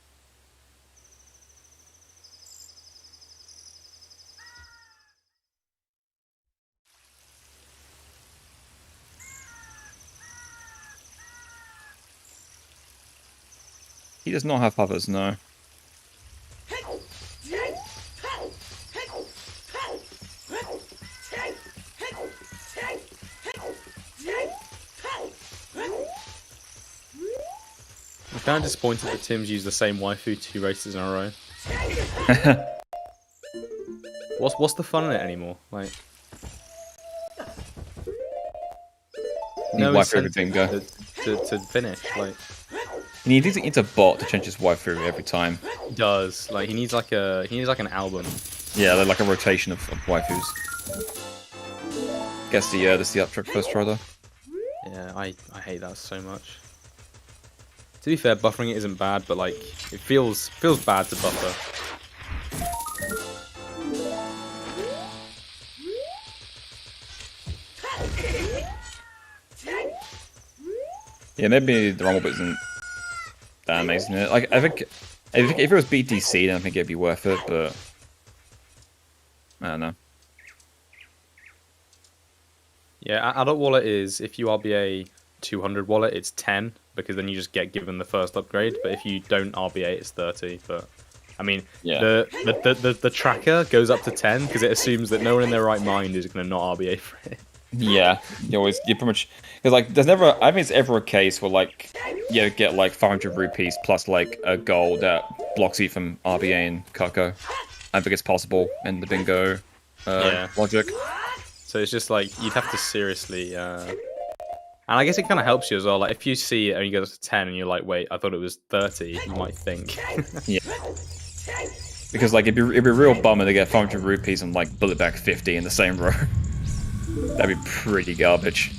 He does not have hovers, no. I'm kind of disappointed that Tim's used the same waifu 2 races in a row. What's the fun in it anymore? Like, no incentive to finish. Like, he needs a bot to change his waifu every time. He does. Like, he needs like an album. Yeah, they're like a rotation of waifus. Guess the upchuck first try though. Yeah, I hate that so much. To be fair, buffering it isn't bad, but like it feels bad to buffer. Yeah, maybe the rumble bit isn't that amazing. Like I think if it was BTC, then I think it'd be worth it, but I don't know. Yeah, adult wallet is, if you RBA 200 wallet, it's 10, because then you just get given the first upgrade. But if you don't RBA, it's 30. But I mean, Yeah. the tracker goes up to 10 because it assumes that no one in their right mind is going to not RBA for it. Yeah, you pretty much, because like there's never, I think it's ever a case where like you get like 500 rupees plus like a goal that blocks you from RBAing Kako. I think it's possible in the bingo logic. So it's just like you'd have to seriously, and I guess it kind of helps you as well. Like if you see it and you go to 10 and you're like, wait, I thought it was 30, you might think. Yeah. Because like it'd be a real bummer to get 500 rupees and like bullet back 50 in the same row. That'd be pretty garbage.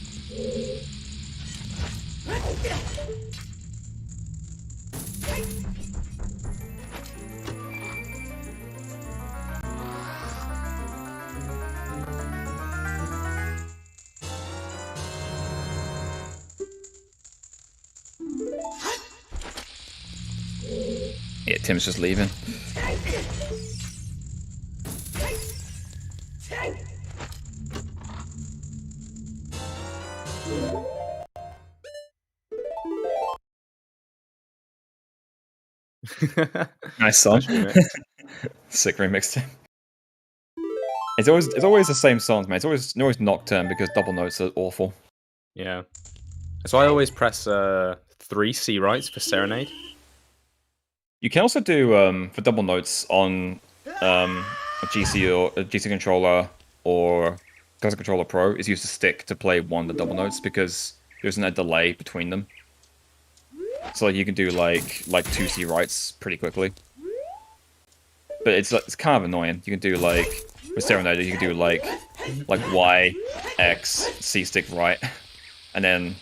Yeah, Tim's just leaving. Nice song. Sick remix, Tim. It's always the same songs, man. It's always Nocturne because double notes are awful. Yeah. So I always press 3 C rights for Serenade. You can also do for double notes on a GC or a GC controller or Classic Controller Pro is used to stick to play one of the double notes because there isn't a delay between them. So like you can do like 2 C rights pretty quickly. But it's kind of annoying. You can do like with Serenade, you can do like Y, X, C stick right, and then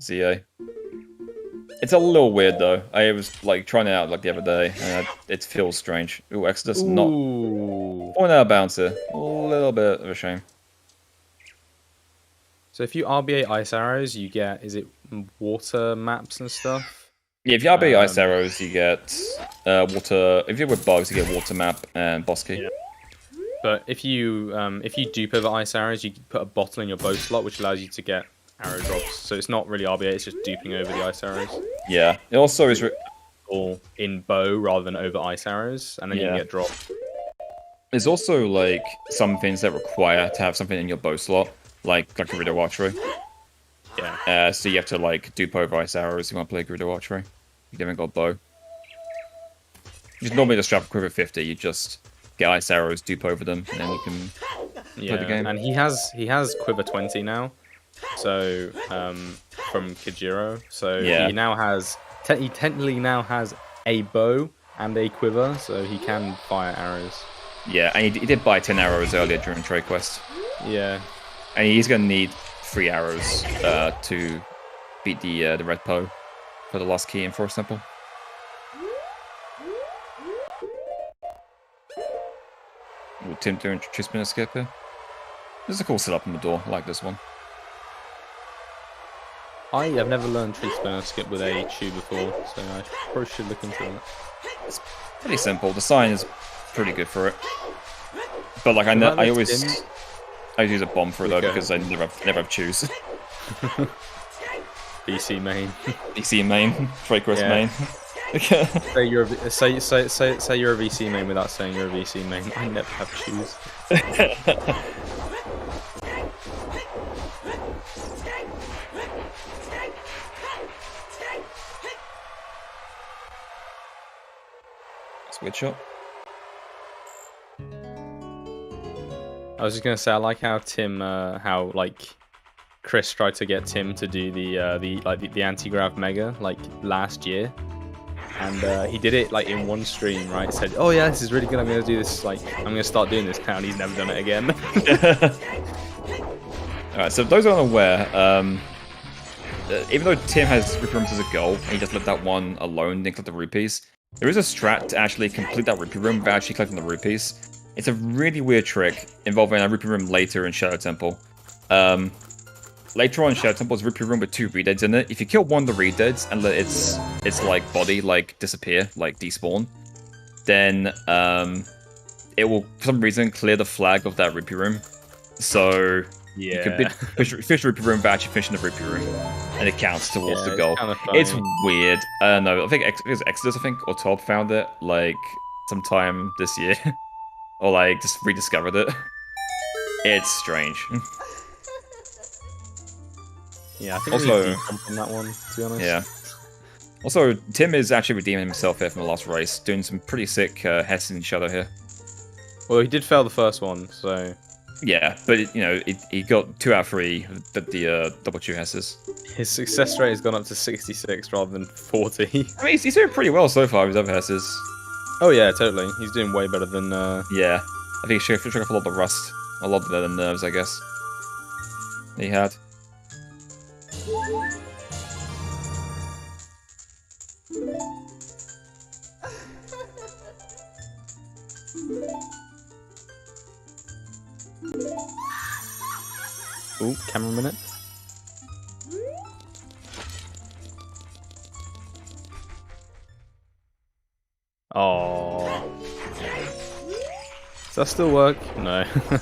ZA. It's a little weird though. I was like trying it out like the other day, and it feels strange. Ooh, Exodus not point out bouncer. A little bit of a shame. So if you RBA ice arrows, you get, is it water maps and stuff? Yeah, if you RBA ice arrows, you get water. If you're with bugs, you get water map and boss key. Yeah. But if you dupe over ice arrows, you put a bottle in your bow slot, which allows you to get arrow drops. So it's not really RBA; it's just duping over the ice arrows. Yeah. It also is all in bow rather than over ice arrows, and then you can get dropped. There's also like some things that require to have something in your bow slot, like Gerudo archery. Yeah. So you have to like dupe over ice arrows if you want to play Gerudo archery. You haven't got bow. You normally just strap a quiver 50. You just get ice arrows, dupe over them, and then you can play the game. And he has quiver 20 now, so from Kijiro. So he now has he technically now has a bow and a quiver, so he can fire arrows. Yeah, and he did buy 10 arrows earlier during Trade Quest. Yeah. And he's gonna need 3 arrows to beat the red Poe for the last key in Forest Temple. Ooh, Tim doing tree spinner skip here. This is a cool setup on the door. I like this one. I have never learned tree spinner skip with a tube before, so I probably should look into that. It's pretty simple. The sign is pretty good for it. But like I always use a bomb for it though because I never have choose. BC main. BC main. Trade Quest main. Say you're a VC main without saying you're a VC main. I never have choose. Switch up. I was just gonna say I like how Tim, how like Chris tried to get Tim to do the anti-grav mega like last year, and he did it like in one stream, right? Said, "Oh yeah, this is really good. I'm gonna do this. Like, I'm gonna start doing this now." And he's never done it again. All right. So those who aren't aware, even though Tim has rupee rooms as a goal, and he just left that one alone, didn't collect the rupees. There is a strat to actually complete that rupee room without actually collecting the rupees. It's a really weird trick involving a rupee room later in Shadow Temple. Later on in Shadow Temple is a rupee room with 2 redeads in it. If you kill one of the redeads and let its like body like disappear, like despawn, then it will for some reason clear the flag of that rupee room. So Yeah. you could fish the rupee room, but actually finish in the rupee room, and it counts towards the goal. It's weird. I don't know. I think it was Exodus, I think, or Tob found it like sometime this year, or like just rediscovered it. It's strange. Yeah, I think also we on that one, to be honest. Yeah. Also, Tim is actually redeeming himself here from the last race, doing some pretty sick Hess in Shadow here. Well, he did fail the first one, so... Yeah, but, you know, he got 2 out of 3 at the double 2 Hesses. His success rate has gone up to 66 rather than 40. I mean, he's doing pretty well so far with his other Hesses. Oh yeah, totally. He's doing way better than... Yeah, I think he shook off a lot of the rust, a lot of the nerves, I guess. He had. Ooh, camera minute. Oh. Does that still work? No. I mean,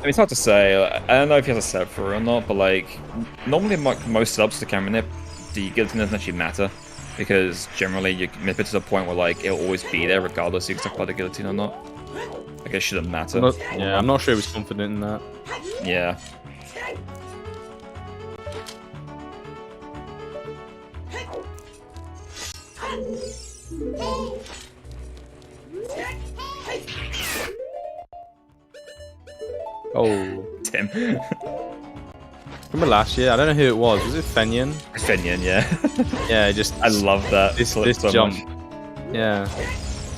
it's hard to say. I don't know if he has a setup for it or not, but like, normally most subs to camera nip, the guillotine doesn't actually matter, because generally you can nip it to the point where like it'll always be there regardless if you can talk about the guillotine or not. Like, it shouldn't matter. I'm not sure he was confident in that. Yeah. Oh. Tim. Remember last year? I don't know who it was. Was it Fenyan? Fenyan, yeah. Yeah, just... I love that. This so jump. Much. Yeah.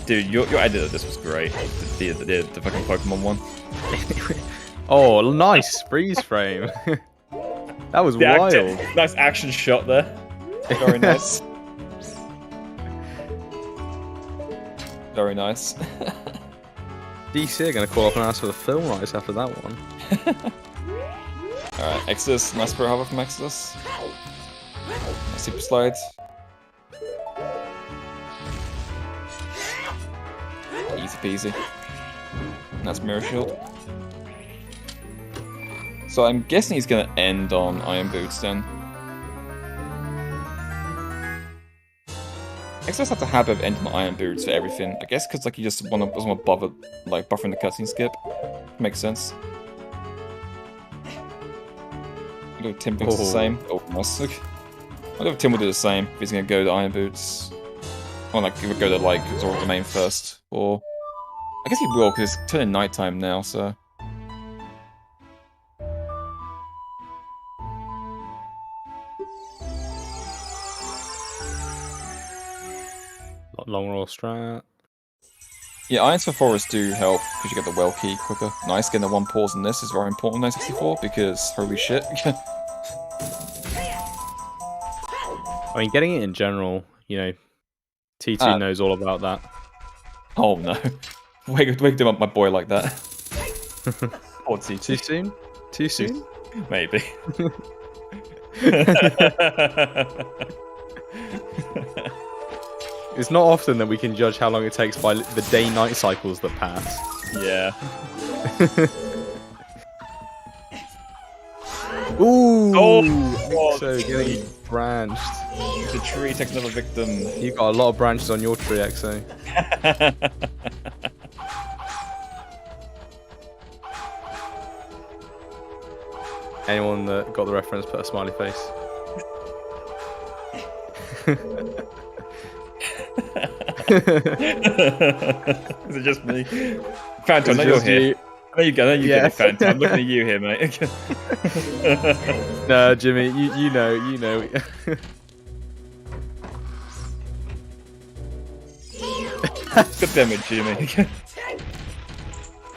Dude, your edit of this was great. The fucking Pokemon one. Oh, nice freeze frame. That was wild. Nice action shot there. Very nice. Very nice. DC are going to call up and ask for the film rights after that one. Alright, Exodus. Nice Spirit Hover from Exodus. Super Slide. Easy peasy. That's Mirror Shield. So I'm guessing he's going to end on Iron Boots then. Exodus have to have an end on Iron Boots for everything. I guess because like he just doesn't want to bother like buffering the cutscene skip. Makes sense. I know Tim thinks the same. Oh, nice. I wonder if Tim will do the same if he's going to go to Iron Boots. Or like he would go to like Zora Domain first. Or I guess he will because it's turning nighttime now, so. Long roll strat. Yeah, Irons for Forest do help because you get the well key quicker. Nice, getting the 1 pause in this is very important in 964 because holy shit. I mean, getting it in general, you know, T2 knows all about that. Oh no. Wait do my boy like that. Or T2. Too soon? Too soon? Maybe. It's not often that we can judge how long it takes by the day-night cycles that pass. Yeah. Ooh! Oh, so getting branched. The tree takes another victim. You've got a lot of branches on your tree, Exo. Anyone that got the reference, put a smiley face. Is it just me? Phantom, I know you're here. I know you get it, Phantom. I'm looking at you here, mate. No, Jimmy, you know. Good damage, Jimmy.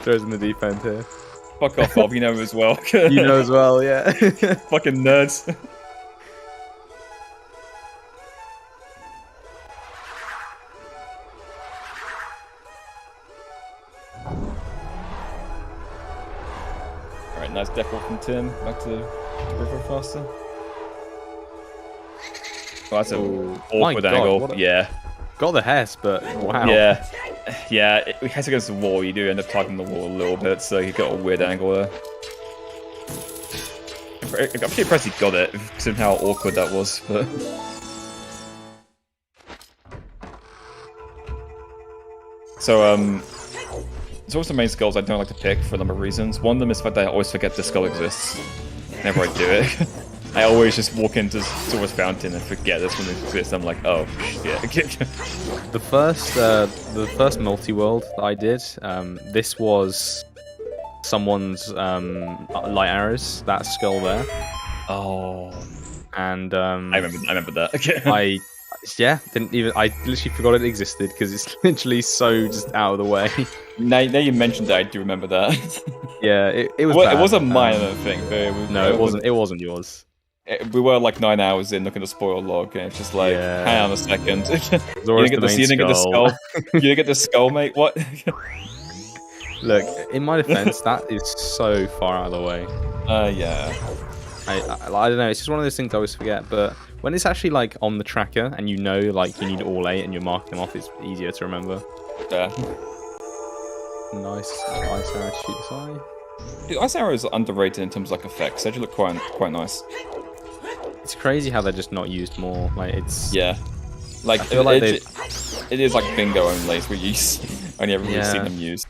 Throws in the deep end here. Fuck off, Bob. You know as well. You know as well, yeah. Fucking nerds. Alright, nice deco from Tim. Back to River faster. Oh, that's an awkward angle. Yeah. Got the Hess, but wow. Yeah. Yeah, it has against the wall. You do end up targeting the wall a little bit, so you got a weird angle there. pretty impressed he got it, considering how awkward that was. But so it's also the main skulls I don't like to pick for a number of reasons. One of them is the fact that I always forget the skull exists whenever I do it. I always just walk into Sora's Fountain and forget this one exists. I'm like, oh shit. The first multi-world that I did, this was someone's light arrows. That skull there. Oh. And I remember that. I literally forgot it existed because it's literally so just out of the way. Now you mentioned that, I do remember that. Yeah, it was. Well, bad. it was a minor thing, but it wasn't. It wasn't yours. We were like 9 hours in looking at the spoil log, and it's just like, hang on a second. You didn't get the skull. You didn't get the skull, mate. What? Look, in my defense, that is so far out of the way. Yeah. I don't know. It's just one of those things I always forget. But when it's actually like on the tracker, and you know, like you need all 8, and you're marking them off, it's easier to remember. Yeah. Nice ice arrow to shoot this eye. Dude, ice arrow is underrated in terms of like effects. They actually look quite nice. It's crazy how they're just not used more. Like it's like, it is like bingo only. It's we only ever really seen them used.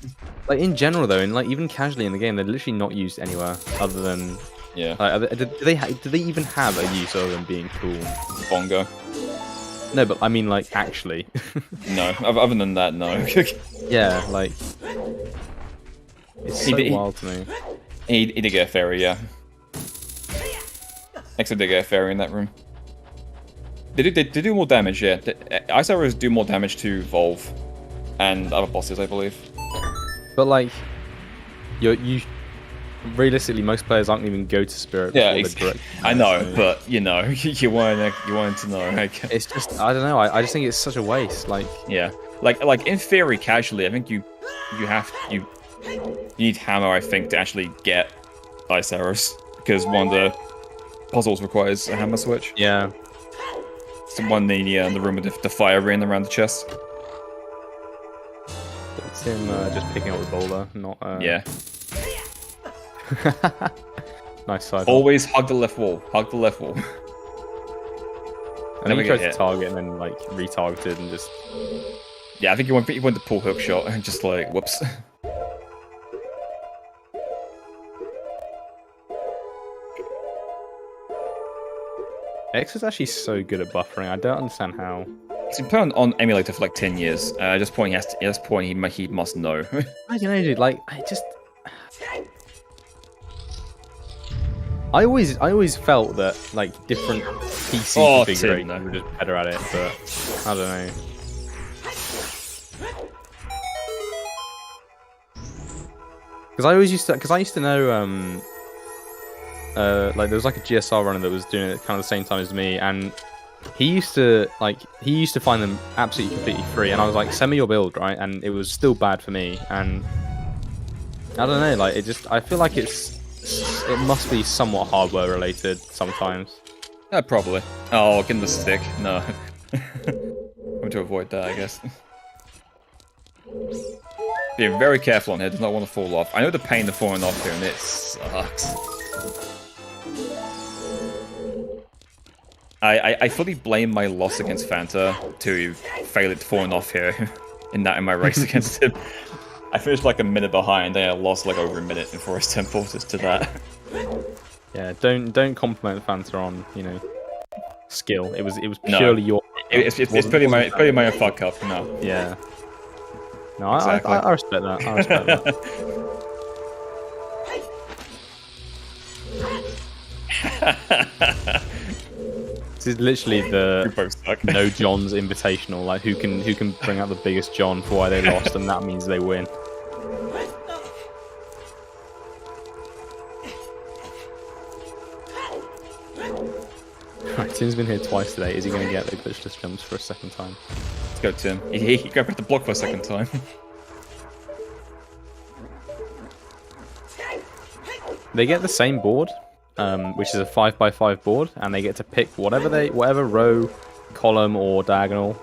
Like in general though, and like even casually in the game, they're literally not used anywhere other than Like, do they even have a use other than being cool? Bongo. No, but I mean like actually. No, other than that, no. Yeah, like it's so wild to me. He did get a fairy, yeah. Except they get a fairy in that room. They do more damage, yeah. Ice arrows do more damage to Volve and other bosses, I believe. But like, you realistically, most players aren't even go to Spirit. Yeah, I know, but you know, you wanted to know. Like, it's just I don't know. I just think it's such a waste. Like, yeah, like in theory, casually, I think you need hammer, I think, to actually get ice arrows because one of the puzzles requires a hammer switch. Yeah. It's the one in the room with the fire ring around the chest. It's him just picking up the boulder, not. Yeah. Nice side. Always hug the left wall. Hug the left wall. And then he tried to target and then like retargeted and just. Yeah, I think he went to pull hook shot and just like whoops. X is actually so good at buffering. I don't understand how. He's been playing on emulator for like 10 years. At this point, he must know. I don't know, dude. Like, I always felt that like different PC configurations were just better at it, but I don't know. Because I used to know like there was like a GSR runner that was doing it kind of the same time as me, and he used to find them absolutely completely free, and I was like, send me your build, right? And it was still bad for me, and I don't know, like I feel like it must be somewhat hardware related sometimes. Yeah, probably. Oh, give him the stick. No. I'm to avoid that, I guess. Be very careful on here, does not want to fall off. I know the pain of falling off here, and it sucks. I fully blame my loss against Fanta to fail it falling off here in my race against him. I finished like a minute behind, and I lost like over a minute in Forest Temple just to that. Yeah, don't compliment Fanta on, you know, skill. It was purely your. It's pretty my own fuck up. No. Yeah. No, exactly. I respect that. I respect that. This is literally the no John's invitational. Like who can bring out the biggest John for why they lost, and that means they win. Right, Tim's been here twice today. Is he going to get the glitchless jumps for a second time? Let's go, Tim. He got back to block for a second time. They get the same board, which is a 5x5 board, and they get to pick whatever row, column, or diagonal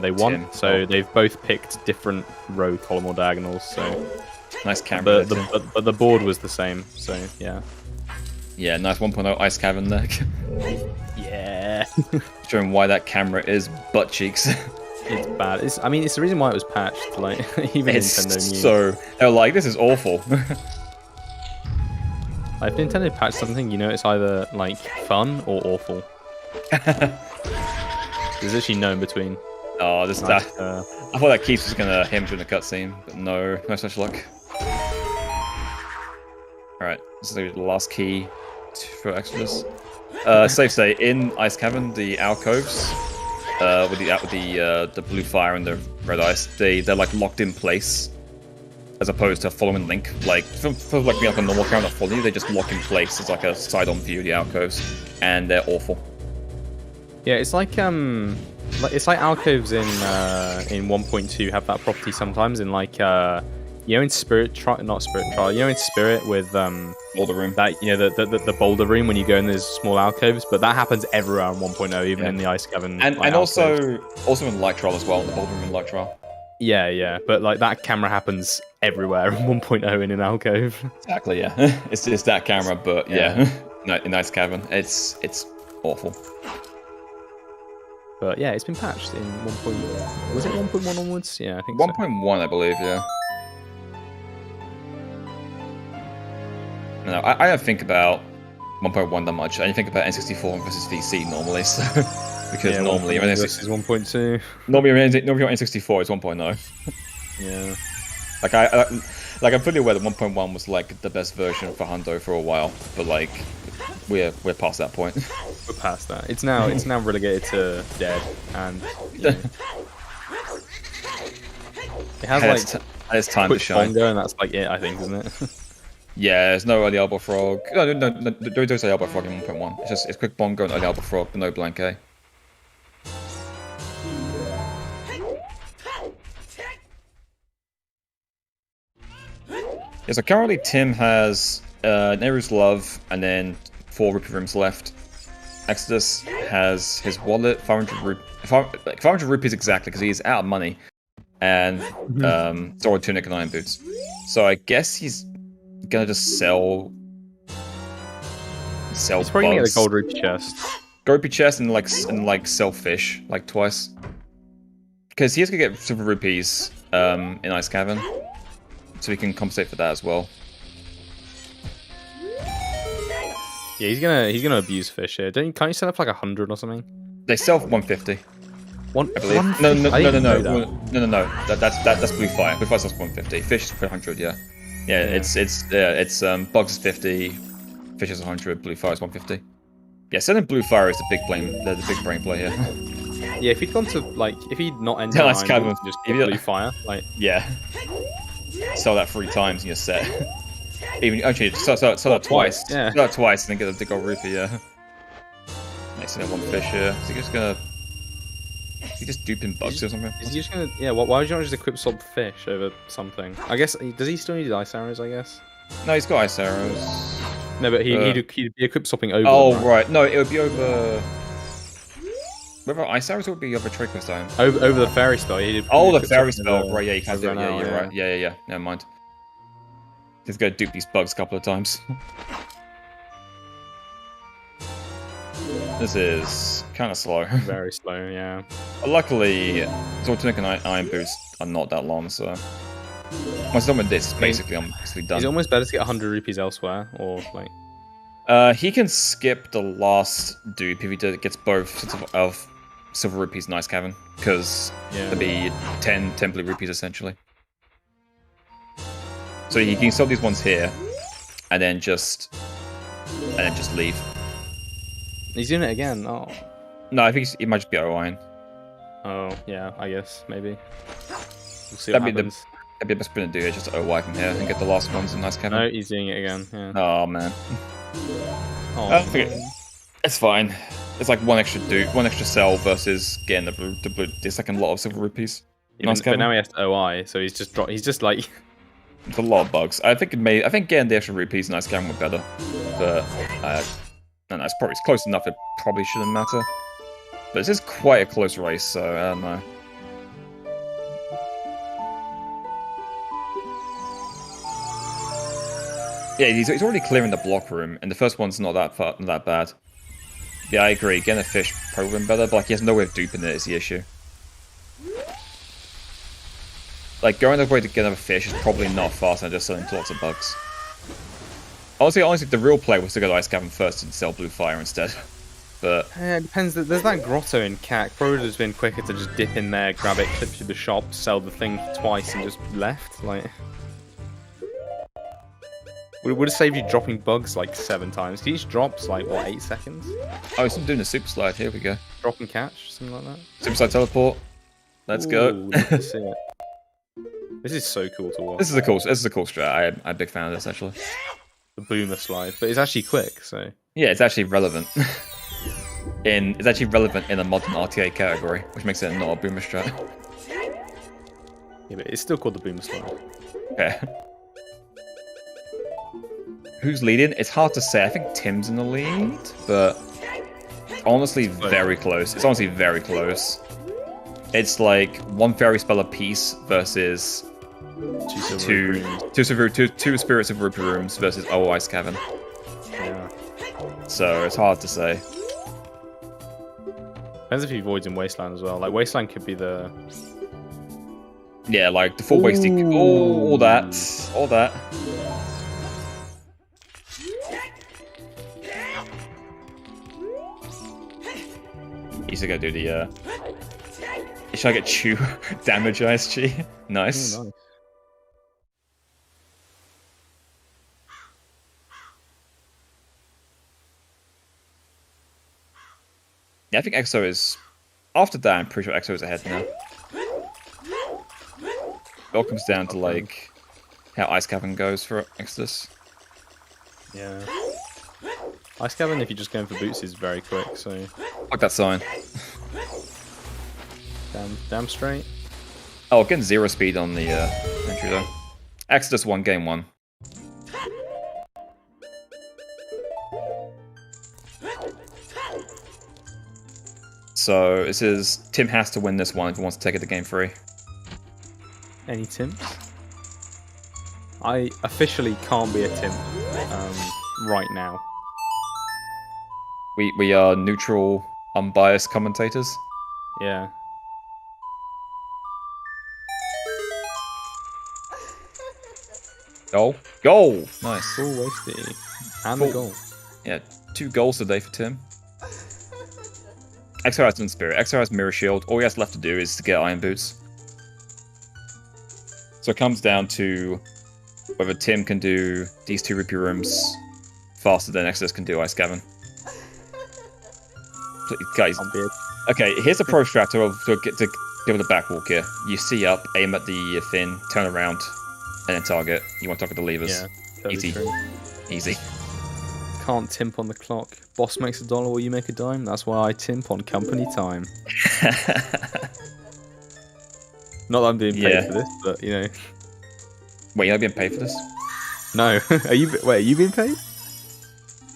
they want. Tim. So they've both picked different row, column, or diagonals. So nice camera. But the board was the same. So yeah. Yeah, nice 1.0 ice cavern there. Yeah. Showing why that camera is butt cheeks. It's bad. I mean, it's the reason why it was patched. Like, even Nintendo knew. So they're like, this is awful. Like, if Nintendo patched something, you know, it's either like fun or awful. There's actually no in between. Oh, this Like, that. I thought that Keith was gonna hit him during the cutscene, but no such luck. Alright, this is the last key for Exodus. Safe say, in Ice Cavern, the alcoves, with the blue fire and the red ice, they're like locked in place, as opposed to following Link. Like, for like being like a normal character not following you, they just lock in place. It's like a side-on view of the alcoves, and they're awful. yeah, it's like alcoves in 1.2 have that property sometimes. In like you know, in not Spirit Trial, you know, in Spirit with Boulder room. that, you know, the boulder room when you go in, there's small alcoves, but that happens everywhere in 1.0, even in the Ice Cavern. And like, also in Light Trial as well, the Boulder room in Light Trial. Yeah, but like that camera happens everywhere in 1.0 in an alcove. Exactly, yeah. it's that camera, but yeah, in Ice Cavern, it's awful. But yeah, it's been patched in 1. Was it 1.1 onwards? Yeah, I think 1.1, I believe, yeah. No, I don't think about 1.1 that much. I only think about N64 versus VC normally, so because normally versus 1.2. Normally on N64 it's 1.0. Yeah. Like I'm fully aware that 1.1 was like the best version for Hundo for a while, but like we're past that point. We're past that. It's now relegated to dead, and you know, it has like it's time to shine. Bongo, and that's like it, I think, isn't it? Yeah, there's no early elbow frog. No, there is early elbow frog in 1.1. It's quick bongo and early elbow frog, but no blank A. Yeah, so currently Tim has Nehru's Love and then 4 rupee rooms left. Exodus has his wallet, 500 rupees exactly, because he's out of money, and Sword Tunic and Iron Boots. So I guess he's gonna just sell. He's probably gonna get a gold rupee chest. Gold rupee chest and sell fish like twice. Because he has to get silver rupees in Ice Cavern, so he can compensate for that as well. Yeah, he's gonna abuse fish here. Can't you set up like 100 or something? They sell for 150. I believe. No. That's Blue Fire. Blue Fire sells 150. Fish is 100. Yeah. It's Bugs is 50, Fish is 100, Blue Fire is 150. Yeah, selling Blue Fire is the big brain play here. Yeah, if he'd gone to if he'd not ended Nice Cavern, just Blue Fire, yeah, sell that 3 times and you're set. Even actually, sell that twice. Yeah. Sell that twice and then get the gold rupee. Yeah. Nice, and then 1 fish here. Is he just gonna? Is he just duping Bugs or something? Is he just gonna? Yeah. Why would you not just equip swap fish over something? I guess does he still need ice arrows? I guess. No, he's got ice arrows. No, but he'd be equip swapping over. Oh them, right, no, it would be over. Whether ice arrows would be over Trico Stone. Over the fairy spell. The fairy spell. Right, yeah, you can't do it. Yeah, you're right. Yeah. Never mind. He's gonna dupe these Bugs a couple of times. This is kind of slow. Very slow, yeah. Luckily, Sword Tunic and Iron Boots are not that long, so once I'm done with this, basically, I'm basically done. Is it almost better to get 100 rupees elsewhere, or like? He can skip the last dupe if he gets both sets of silver rupees in Ice Cavern, because there'd be 10 blue rupees essentially. So he can sell these ones here, and then just leave. He's doing it again. Oh. No, I think he might just be OIing. Oh yeah, I guess maybe. We'll see what happens. That'd be the best thing to do. Just OY from here and get the last ones in Ice Cavern. No, he's doing it again. Yeah. Oh man. Oh. It's fine. It's like one extra cell versus getting the second lot of silver rupees. But now he has to OI, so he's just like. It's a lot of bugs. I think getting the extra rupees in Ice Cavern would be better, but no, it's close enough. It probably shouldn't matter. But this is quite a close race, so I don't know. Yeah, he's already clearing the block room, and the first one's not that bad. Yeah, I agree. Getting a fish probably would have been better, but like, he has no way of duping it is the issue. Like, going the way to get another fish is probably not fast than just selling lots of bugs. Honestly, the real play was to go to Ice Cavern first and sell Blue Fire instead. But it depends. There's that grotto in CAC. Probably would have been quicker to just dip in there, grab it, clip to the shop, sell the thing twice, and just left. Like, would have saved you dropping bugs like 7 times. Each drops like what, 8 seconds? oh, he's doing a super slide. Here we go. Drop and catch, something like that. Super slide teleport. Let's go. Let me see it. This is so cool to watch. This is a cool strat. I'm a big fan of this actually. The boomer slide, but it's actually quick, so yeah, it's actually relevant. It's actually relevant in a modern RTA category, which makes it not a boomer strat. Yeah, but it's still called the boomer slide. Okay. Who's leading? It's hard to say. I think Tim's in the lead, but honestly, very close. It's honestly very close. It's like 1 fairy spell apiece versus two spirits of rupee rooms versus Ice Cavern. Yeah. So it's hard to say. Depends if he voids in Wasteland as well. Like Wasteland could be the like the full wasted. All that. He's gonna do the. Should I get chew damage ISG? Nice. Oh, nice. Yeah, I think EXO is... After that, I'm pretty sure EXO is ahead now. It all comes down to, like, how Ice Cavern goes for Exodus. Yeah. Ice Cavern, if you're just going for boots, is very quick, so... Like that sign. Damn straight. Oh, getting 0 speed on the entry, though. Exodus won game 1. So this is Tim has to win this one if he wants to take it to game 3. Any Tims? I officially can't be a Tim right now. We are neutral, unbiased commentators. Yeah. Goal! Nice. Full wasted. And the goal. Yeah, 2 goals today for Tim. XR has Dun Spirit. XR has Mirror Shield. All he has left to do is to get Iron Boots. So it comes down to whether Tim can do these 2 rupee rooms faster than Exodus can do Ice Cavern. Guys, okay, here's a pro strat to get able to backwalk here. You see up, aim at the fin, turn around, and then target. You want to target the levers. Yeah, totally Easy. True. Easy. Can't timp on the clock. Boss makes $1 or you make a dime. That's why I timp on company time. Not that I'm being paid for this, but you know. Wait, you're not being paid for this? No. Are you being paid?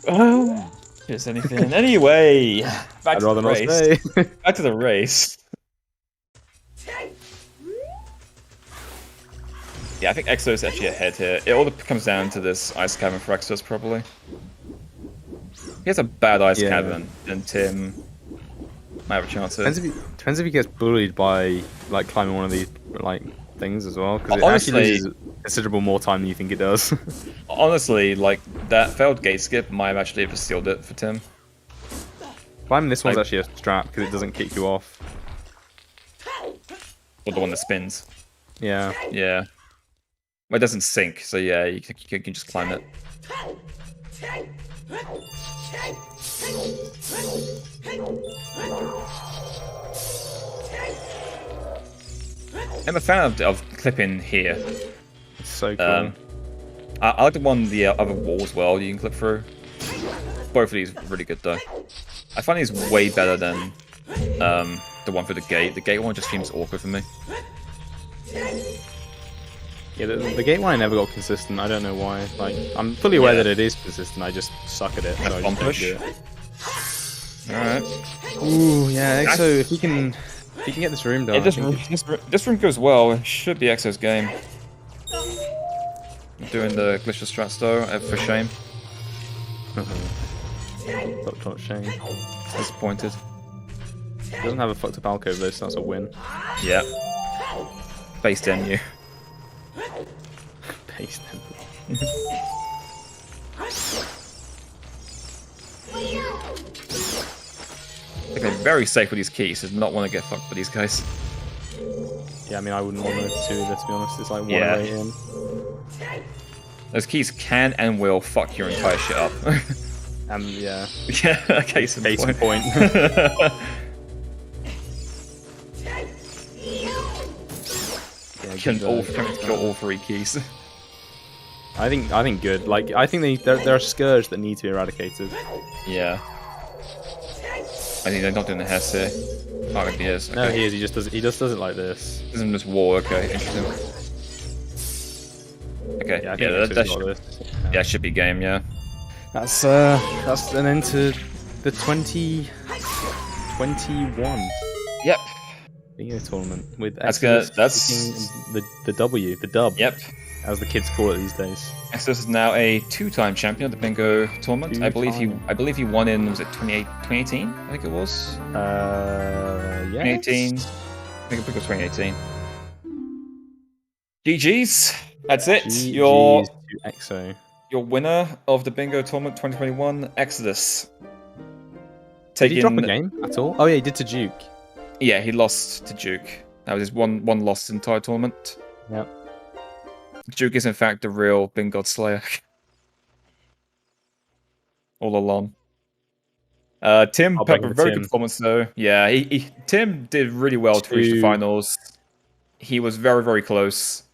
Oh, just anything. Anyway, back I'd to rather the not race. say. Back to the race. Yeah, I think Exo is actually ahead here. It all comes down to this Ice Cavern for Exos, probably. He has a bad Ice Cavern, and Tim might have a chance here. Depends if he gets bullied by like climbing one of these like things as well, because it Honestly, actually loses considerable more time than you think it does. Honestly, like that failed gate skip might have actually have sealed it for Tim. Climbing this one's actually a strat because it doesn't kick you off. Or the one that spins. Yeah. Yeah. Well, it doesn't sink, so yeah, you can just climb it. I'm a fan of clipping here. It's so cool. I like the one the other wall as well you can clip through. Both of these are really good though. I find these way better than the one for the gate. The gate one just seems awkward for me. Yeah, the gate one I never got consistent. I don't know why. Like, I'm fully aware that it is consistent. I just suck at it. So I just don't do it. Alright. Ooh, yeah. EXO, if he can get this room done. This room goes well. It should be Exo's game. doing the glitchless strats though, for shame. Not shame. Disappointed. He doesn't have a fucked up alcove though, so that's a win. Yeah. Based on you. Paste him. Okay, very safe with these keys. Does not want to get fucked by these guys. Yeah, I mean, I wouldn't want to either, to be honest. It's like 1 Yeah. away in. Those keys can and will fuck your entire shit up. And yeah, Yeah, case in point. Yeah, Can good, kill all 3 keys. I think good. Like, I think they're a scourge that need to be eradicated. Yeah. I think they're not doing the Hess here. Oh, maybe he is. Okay. No, he is. He just does it like this. This isn't just war. Okay, interesting. Okay, Yeah, I yeah, think that should, yeah, should be game. Yeah. That's an end to the 2021 Yep. bingo tournament with That's good. That's the W, the dub. Yep. As the kids call it these days. Exodus is now a 2-time champion of the bingo tournament. I believe he won in, was it 2018? I think it was. Yeah. 2018. I think it was 2018. GG's. That's it. GG's to EXO. Your winner of the bingo tournament 2021, Exodus. Did he drop a game at all? Oh yeah, he did to Duke. Yeah, he lost to Duke. That was his one loss in the entire tournament. Yep. Duke is in fact the real Bingod Slayer. All along. Tim put up a very good performance though. Yeah, Tim did really well to reach the finals. He was very, very close.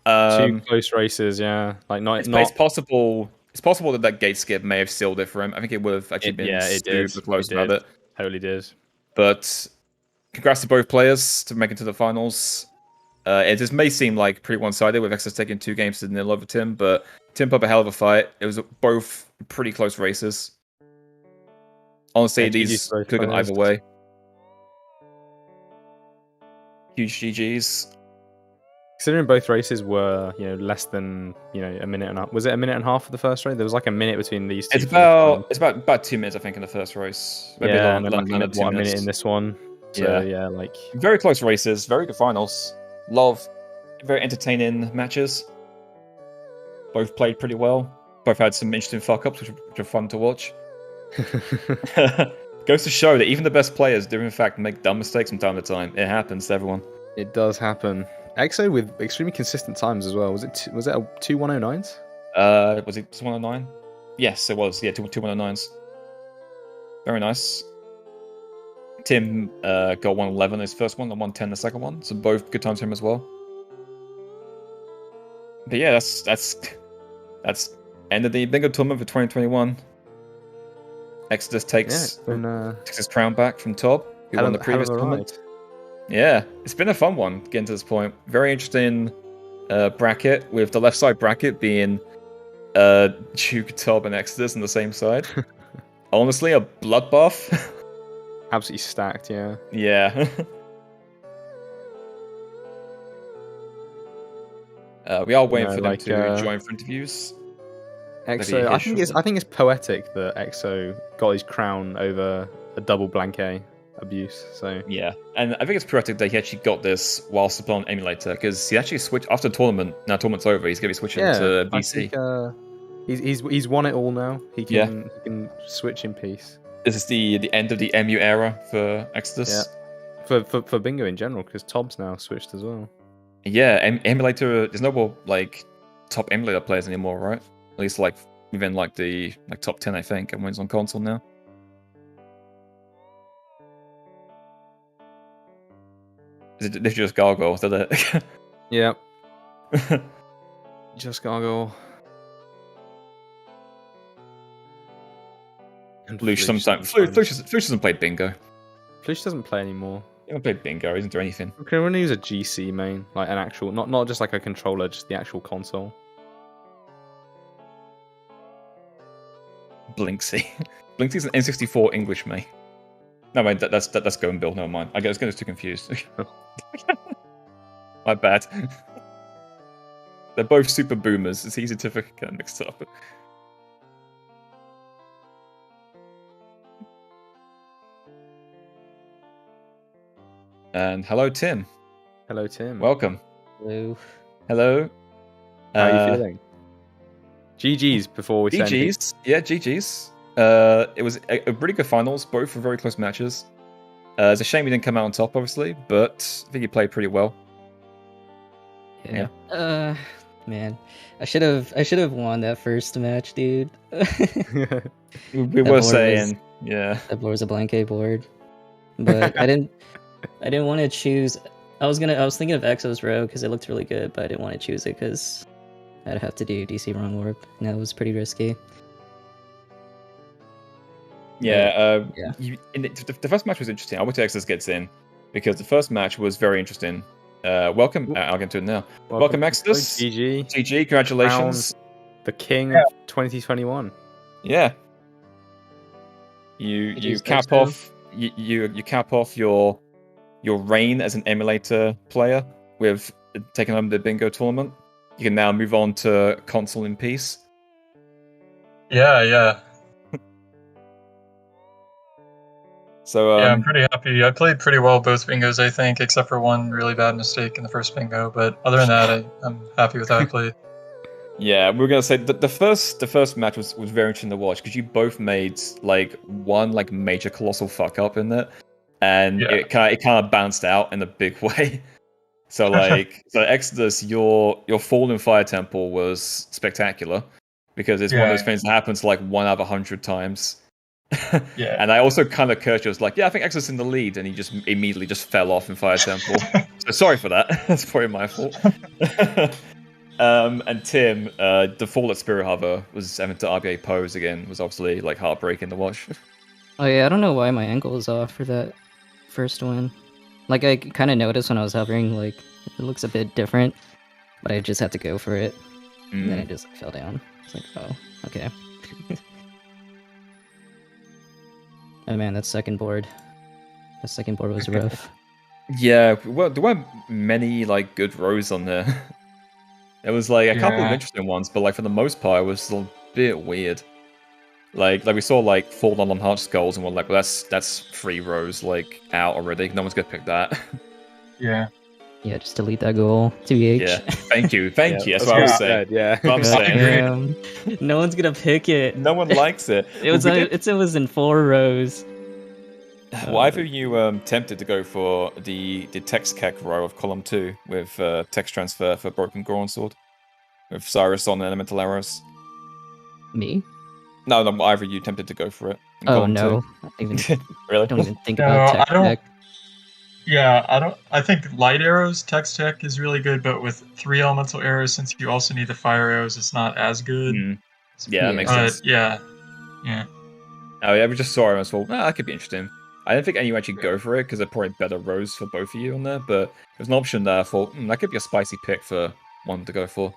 2 close races, yeah. Like it's possible. It's possible that that gate skip may have sealed it for him. I think it would have actually been super close about it. Totally did. But congrats to both players to make it to the finals. It just may seem like pretty one-sided with Exodus taking 2 games to nil over Tim, but Tim put up a hell of a fight. It was both pretty close races. Honestly, these could have gone either way. Huge GGs. Considering both races were, less than, a minute and a half. Was it a minute and a half for the first race? There was like a minute between these two. It's about 2 minutes, I think, in the first race. Maybe a minute in this one. So, yeah, like very close races, very good finals. Love, very entertaining matches. Both played pretty well. Both had some interesting fuck-ups, which are fun to watch. Goes to show that even the best players do, in fact, make dumb mistakes from time to time. It happens to everyone. It does happen. EXO with extremely consistent times as well. Was it a 2 109s? Was it 109? Yes, it was. Yeah, 2 109s. Very nice. Tim got 111 his first one and 110 the second one, so both good times for him as well. But yeah, that's end of the bingo tournament for 2021. Exodus takes his crown back from Tob, who won the previous tournament. Yeah, it's been a fun one getting to this point. Very interesting bracket, with the left side bracket being Duke, Tob, and Exodus on the same side. Honestly, a bloodbath. Absolutely stacked, yeah. Yeah. We are waiting for them to join for interviews. EXO, I think it's poetic that EXO got his crown over a double blanquet abuse. So yeah, and I think it's poetic that he actually got this whilst upon emulator, because he actually switched after the tournament. Now tournament's over, he's gonna be switching to BC. I think, he's won it all now. He can switch in peace. This is the end of the MU era for Exodus. Yeah, for bingo in general, because Tob's now switched as well. Yeah, emulator. There's no more like top emulator players anymore, right? At least like within like the top 10, I think. Everyone's on console now. This is just Gargoyle, is that it? Yeah. Just Gargoyle. And Flush sometimes. Flush doesn't play bingo. Flush doesn't play anymore. He doesn't play bingo, he doesn't do anything. Okay, we're gonna use a GC main, like an actual, not just like a controller, just the actual console. Blinksy. Blinksy's an N64 English main. No, wait, that's Go and Bill, never mind. I was getting too confused. My bad. They're both super boomers. It's easy to get them mixed up. And hello, Tim. Hello, Tim. Welcome. Hello. Hello. How are you feeling? GG's before we say anything. GG's. Yeah, GG's. It was a really good finals. Both were very close matches. It's a shame we didn't come out on top, obviously, but I think you played pretty well. Yeah. Man, I should have won that first match, dude. We were saying, yeah. That board was a blank A board, but I didn't want to choose. I was thinking of Exo's row because it looked really good, but I didn't want to choose it because I'd have to do DC wrong warp, and that was pretty risky. Yeah. The first match was interesting. I wait till Exodus gets in because the first match was very interesting. Welcome. I'll get to it now. Welcome Exodus. GG. GG. Congratulations. The king of 2021. Yeah. You cap off your reign as an emulator player with taking home the bingo tournament. You can now move on to console in peace. Yeah. So yeah, I'm pretty happy. I played pretty well both bingos, I think, except for one really bad mistake in the first bingo. But other than that, I'm happy with how I played. Yeah, we were gonna say the first match was very interesting to watch because you both made one major colossal fuck up in it, and it kind of bounced out in a big way. So so Exodus, your Fallen Fire Temple was spectacular because it's one of those things that happens 1 out of 100 times. Yeah. And I also kind of cursed you. I was like, yeah, I think Exodus in the lead, and he just immediately just fell off in Fire Temple. So sorry for that. That's probably my fault. And Tim, the fall at Spirit Hover was having to RBA pose again was obviously heartbreaking to watch. Oh yeah, I don't know why my angle was off for that first one. I kind of noticed when I was hovering, it looks a bit different, but I just had to go for it. And then I just fell down. It's like, oh, okay. Oh man, that second board was rough. Yeah, well, there weren't many good rows on there. There was a couple of interesting ones, but for the most part, it was a bit weird. We saw Fall on Heart Skulls, and we're like, well, that's 3 rows out already. No one's gonna pick that. Yeah. Yeah, just delete that goal. 2EH. Yeah. Thank you. That's what I was saying. Yeah. What I'm saying. No one's gonna pick it. No one likes it. It was in 4 rows. Well, either of you tempted to go for the text kek row of column 2 with text transfer for Broken Goron Sword with Cyrus on elemental arrows? Me? No, either of you tempted to go for it. Oh no! Really? Don't even think about text tech. Yeah, I think light arrows, text tech is really good, but with 3 elemental arrows, since you also need the fire arrows, it's not as good. Yeah, that makes sense. Yeah. Oh yeah, we just saw it and I thought, that could be interesting. I didn't think anyone actually go for it because they're probably better rows for both of you on there, but there's an option there. I thought that could be a spicy pick for one to go for.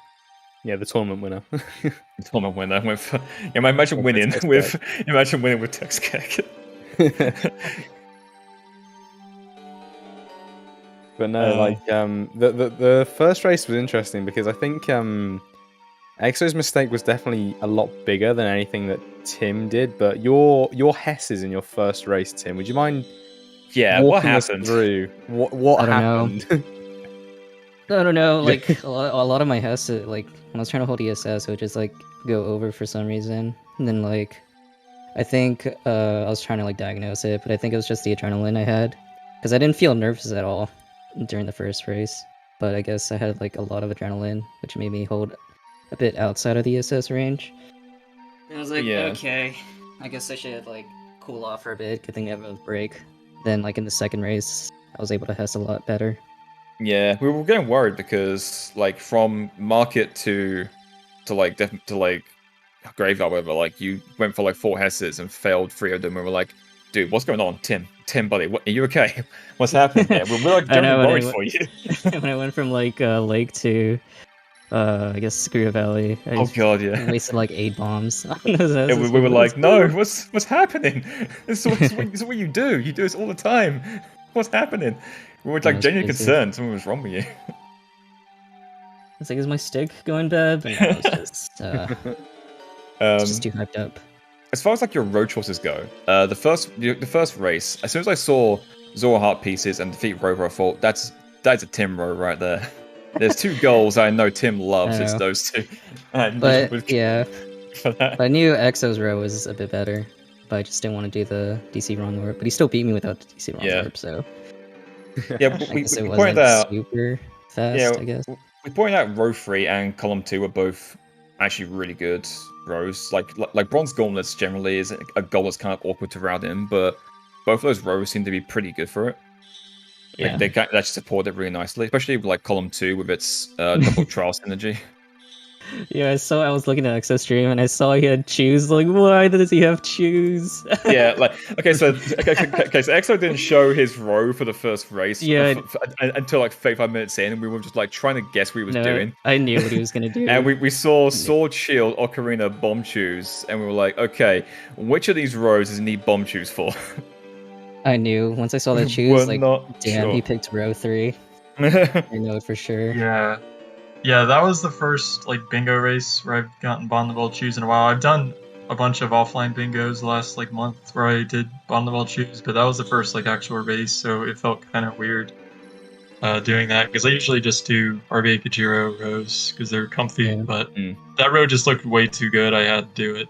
Yeah, the tournament winner. The tournament winner went for. Yeah, imagine winning with text kek. But no, the first race was interesting because I think Exo's mistake was definitely a lot bigger than anything that Tim did. But your Hesses in your first race, Tim, would you mind? Yeah, what happened? Through what happened? I don't know. A lot of my Hess, when I was trying to hold ESS, it would just go over for some reason. And then I think I was trying to diagnose it, but I think it was just the adrenaline I had because I didn't feel nervous at all during the first race. But I guess I had a lot of adrenaline, which made me hold a bit outside of the ESS range. And I was okay, I guess I should cool off for a bit. Good thing I have a break. Then in the second race, I was able to Hess a lot better. Yeah, we were getting worried because from market to graveyard, whatever, you went for 4 Hesses and failed 3 of them. And we're like, dude, what's going on, Tim, buddy? Are you okay? What's happening here? We're generally worried for you. When I went from lake to I guess Screw Valley. I wasted 8 bombs. We were like, no, what's happening? This is what you do. You do this all the time. What's happening? We were genuinely concerned something was wrong with you. It's like, is my stick going bad? But no, it's just too hyped up. As far as like your road choices go, the first race, as soon as I saw Zora Heart Pieces and defeat Rover, I thought that's a Tim row right there. There's two goals I know Tim loves. It's those two. But yeah, but I knew Exo's row was a bit better, but I just didn't want to do the DC Ron Warp. But he still beat me without the DC Ron Warp, so yeah, I guess it we wasn't pointed out super fast. I guess we pointed out row 3 and column 2 were both actually really good rows. Like Bronze Gauntlets generally is a goal that's kind of awkward to route in, but both of those rows seem to be pretty good for it. Yeah, They actually support it really nicely, especially with like column 2 with its double trial synergy. yeah. I was looking at Exo stream and I saw he had choose. Like, why does he have choose? Yeah, like so Exo didn't show his row for the first race. Until like 35 minutes in, and we were just like trying to guess what he was doing. I knew what he was gonna do. And we saw Sword, Shield, Ocarina, Bomb Choose, and we were like, okay, which of these rows does he need Bomb Choose for? I knew once I saw that choose. Like, damn, sure. he picked row 3. I know it for sure. Yeah. Yeah, that was the first like bingo race where I've gotten Bond the Ball Choose in a while. I've done a bunch of offline bingos the last like month where I did Bond the Ball Choose, but that was the first like actual race, so it felt kind of weird doing that because I usually just do RBA Kajiro rows because they're comfy, but that row just looked way too good. I had to do it.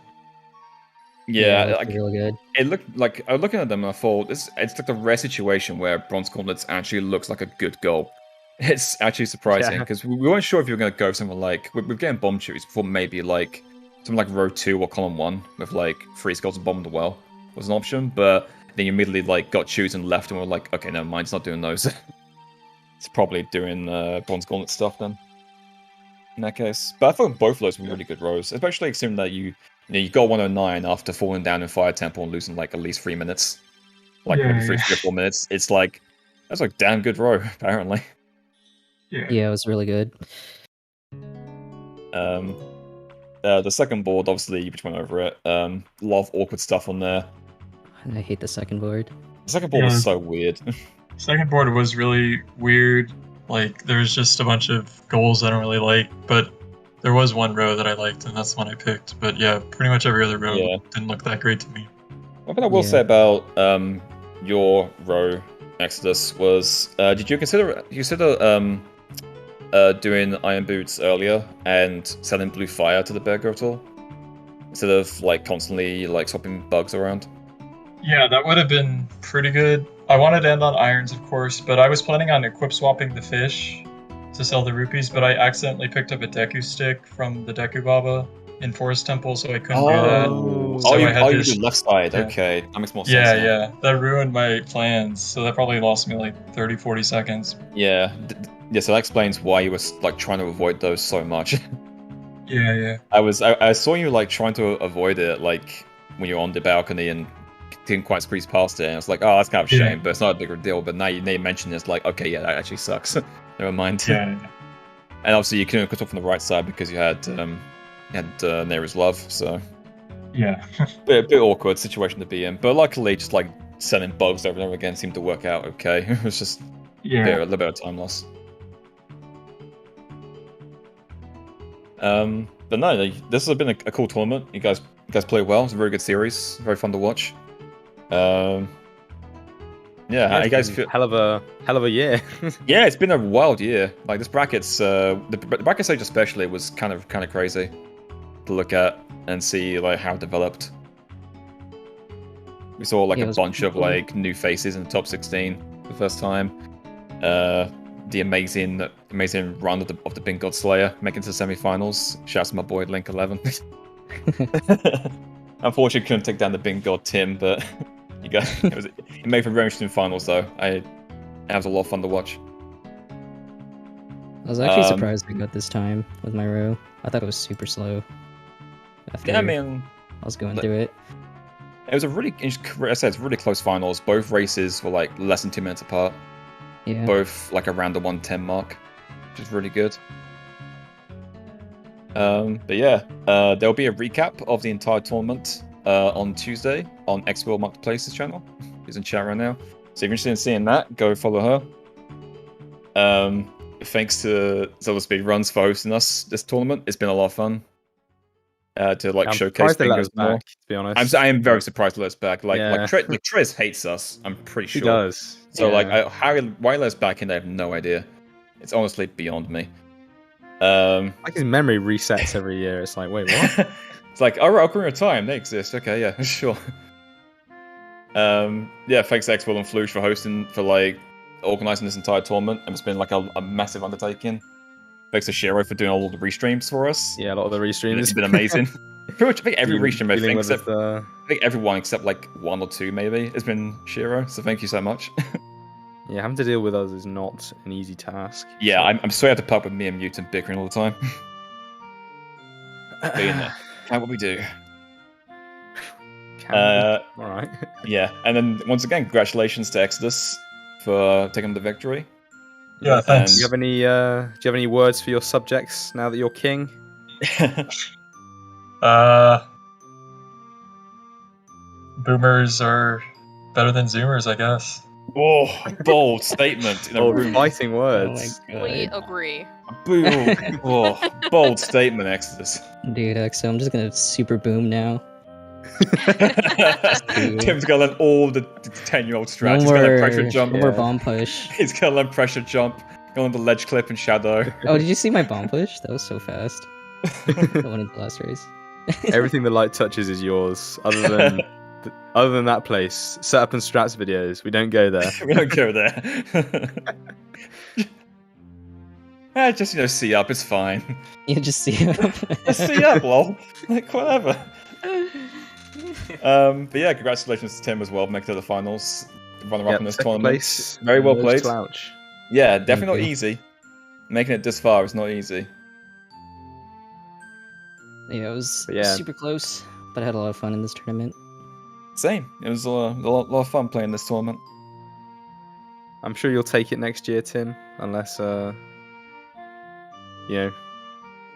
Yeah, like, really good. It looked like I was looking at them and I thought it's like the rare situation where Bronze Gauntlets actually looks like a good goal. It's actually surprising because we weren't sure if you were going to go something like we're getting Bomb Choose before maybe like something like row 2 or column 1 with like 3 skulls and bomb the well was an option, but then you immediately like got Choose and left and we're like, okay, never mind, it's not doing those. It's probably doing Bronze Gauntlet stuff then. In that case, but I thought both of those were really good rows, especially assuming that you got 109 after falling down in Fire Temple and losing like at least 3 minutes, like maybe 3 or 4 minutes. It's like that's like damn good row apparently. Yeah, it was really good. The second board, obviously, you just went over it. A lot of awkward stuff on there. I hate the second board. The second board was so weird. Second board was really weird. Like, there's just a bunch of goals I don't really like, but there was one row that I liked, and that's the one I picked. But yeah, pretty much every other row didn't look that great to me. One thing I will say about your row, Exodus, was did you consider doing Iron Boots earlier and selling Blue Fire to the Bear at all? Instead of like constantly like swapping bugs around? Yeah, that would have been pretty good. I wanted to end on irons, of course, but I was planning on equip swapping the fish to sell the rupees, but I accidentally picked up a Deku stick from the Deku Baba in Forest Temple, so I couldn't do that. So you did left side. Yeah. Okay, that makes more sense. Yeah. That ruined my plans, so that probably lost me like 30-40 seconds. Yeah, so that explains why you were like trying to avoid those so much. Yeah. I saw you like trying to avoid it, like when you're on the balcony and didn't quite squeeze past it, and it's like, oh, that's kind of a shame, but it's not a bigger deal. But now you mention it, it's like, okay, yeah, that actually sucks. Never mind. Yeah. And obviously you couldn't cut off from the right side because you had Nera's Love, so yeah, a bit awkward situation to be in. But luckily, just like selling bugs over and over again seemed to work out okay. It was just a little bit of time loss. But no, this has been a cool tournament. You guys played well. It's a very good series. Very fun to watch. How you guys feel? Hell of a year. Yeah, it's been a wild year. Like this brackets, the bracket stage especially was kind of crazy to look at and see like how it developed. We saw like a bunch of like new faces in the top 16 for the first time. The amazing run of the Pink God Slayer making it to the semi-finals. Shouts to my boy Link 11. Unfortunately, couldn't take down the Bing God Tim, but it made for very interesting finals though. It was a lot of fun to watch. I was actually surprised I got this time with my row. I thought it was super slow. I was going through it. It was a really, I said, it's really close finals. Both races were like less than 2 minutes apart. Yeah. Both like around the 110 mark, which is really good. But yeah, there'll be a recap of the entire tournament on Tuesday on XWorld Marketplace's channel. She's in chat right now. So if you're interested in seeing that, go follow her. thanks to ZeldaSpeedRuns for hosting us this tournament. It's been a lot of fun. To like I'm showcase surprised they let us Bingos more. back, to be honest. I am very surprised to let us back. Like Yeah. Triz hates us. I'm pretty He sure. does. So yeah. like, why he let us back in? I have no idea. It's honestly beyond me. Like his memory resets every year. It's like, wait, what? It's like, oh, Ocarina of Time, they exist. Okay, yeah, sure. Yeah, thanks to X-Will and Fluge for like organizing this entire tournament. It's been like a massive undertaking. Thanks to Shiro for doing all the restreams for us. Yeah, a lot of the restreams. It's been amazing. Pretty much, I think every restream, I I think everyone except like 1 or 2 maybe has been Shiro. So thank you so much. Yeah, having to deal with us is not an easy task. Yeah, so. I'm so out to pub with me and Mutant bickering all the time. But you know, how what we do. All right. Yeah, and then once again, congratulations to Exodus for taking the victory. Yeah, thanks. Do you have any words for your subjects now that you're king? Boomers are better than Zoomers, I guess. Oh, bold statement in a room. Fighting Oh words. my We god. agree. Boom. Oh, bold statement, Exodus. Dude, Exo, I'm just gonna super boom now. Tim's gonna learn all the 10-year-old strats. No He's more, gonna learn pressure jump. no more bomb push. He's gonna learn pressure jump. Gonna learn the ledge clip and shadow. Oh, did you see my bomb push? That was so fast. I won in the last race. Everything the light touches is yours, other than that place. Setup and strats videos. We don't go there. We don't go there. Just see up. It's fine. Yeah, just see him. Just see up, lol. Like whatever. But yeah, congratulations to Tim as well, making it to the finals, runner up in this second tournament. place. Very well No played. slouch. Yeah, definitely not Thank you. easy. Making it this far is not easy. Yeah, it was But yeah. super close, but I had a lot of fun in this tournament. Same. It was a lot of fun playing this tournament. I'm sure you'll take it next year, Tim, unless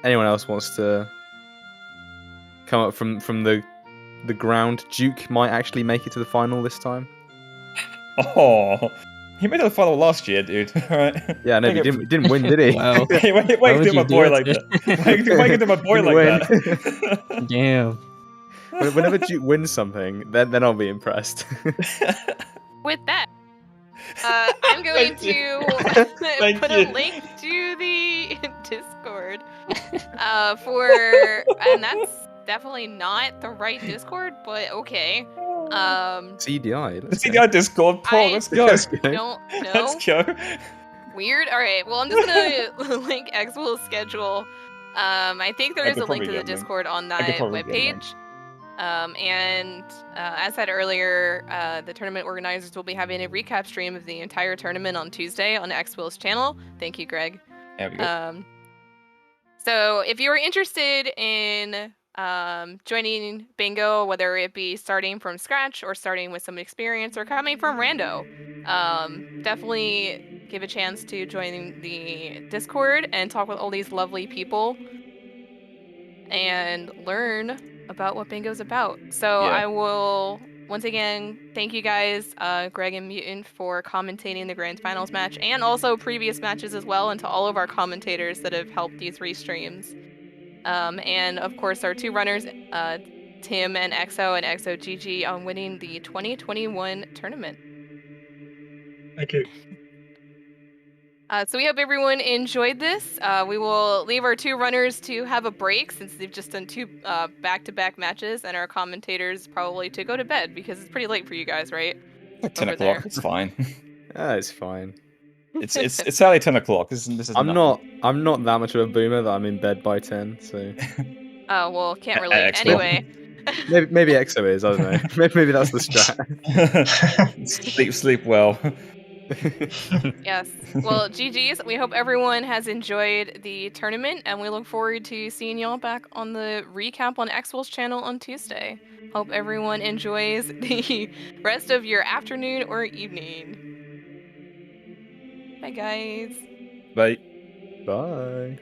anyone else wants to come up from the ground. Duke might actually make it to the final this time. Oh, he made it to the final last year, dude. Alright. Yeah, no, he didn't win, did he? Wow. Hey, why Why you would do my you do boy it like to that? Why you do my boy Didn't like win. that? Damn. Whenever Duke wins something, then I'll be impressed. With that, I'm going Thank you. to Thank put you. a link to the Discord and that's definitely not the right Discord, but okay. CDI. Let's see the Discord, Paul. Let's go. Don't know. Let's go. Weird. All right. Well, I'm just gonna link X-Will's schedule. I think there I is could a link probably to the get one. Discord on I could that probably get one. webpage. And as said earlier, the tournament organizers will be having a recap stream of the entire tournament on Tuesday on X-Will's channel. Thank you, Greg. There we go. So if you are interested in joining Bingo, whether it be starting from scratch or starting with some experience or coming from rando, definitely give a chance to join the Discord and talk with all these lovely people and learn about what Bingo's about. So Yeah. I will once again thank you guys, Greg and Mutant, for commentating the grand finals match and also previous matches as well, and to all of our commentators that have helped these restreams. And of course our two runners, Tim and Exo GG on winning the 2021 tournament. Thank you. So we hope everyone enjoyed this. We will leave our two runners to have a break since they've just done two back-to-back matches, and our commentators probably to go to bed because it's pretty late for you guys, right? Like 10 over o'clock. there. It's fine. It's fine. It's sadly 10 o'clock. This is I'm nothing. not that much of a boomer that I'm in bed by 10. So Oh well, can't relate. Excellent. Anyway. maybe Exo is. I don't know. Maybe that's the strat. Sleep well. Yes. Well, GG's. We hope everyone has enjoyed the tournament, and we look forward to seeing y'all back on the recap on X-Will's channel on Tuesday. Hope everyone enjoys the rest of your afternoon or evening. Bye, guys. Bye. Bye.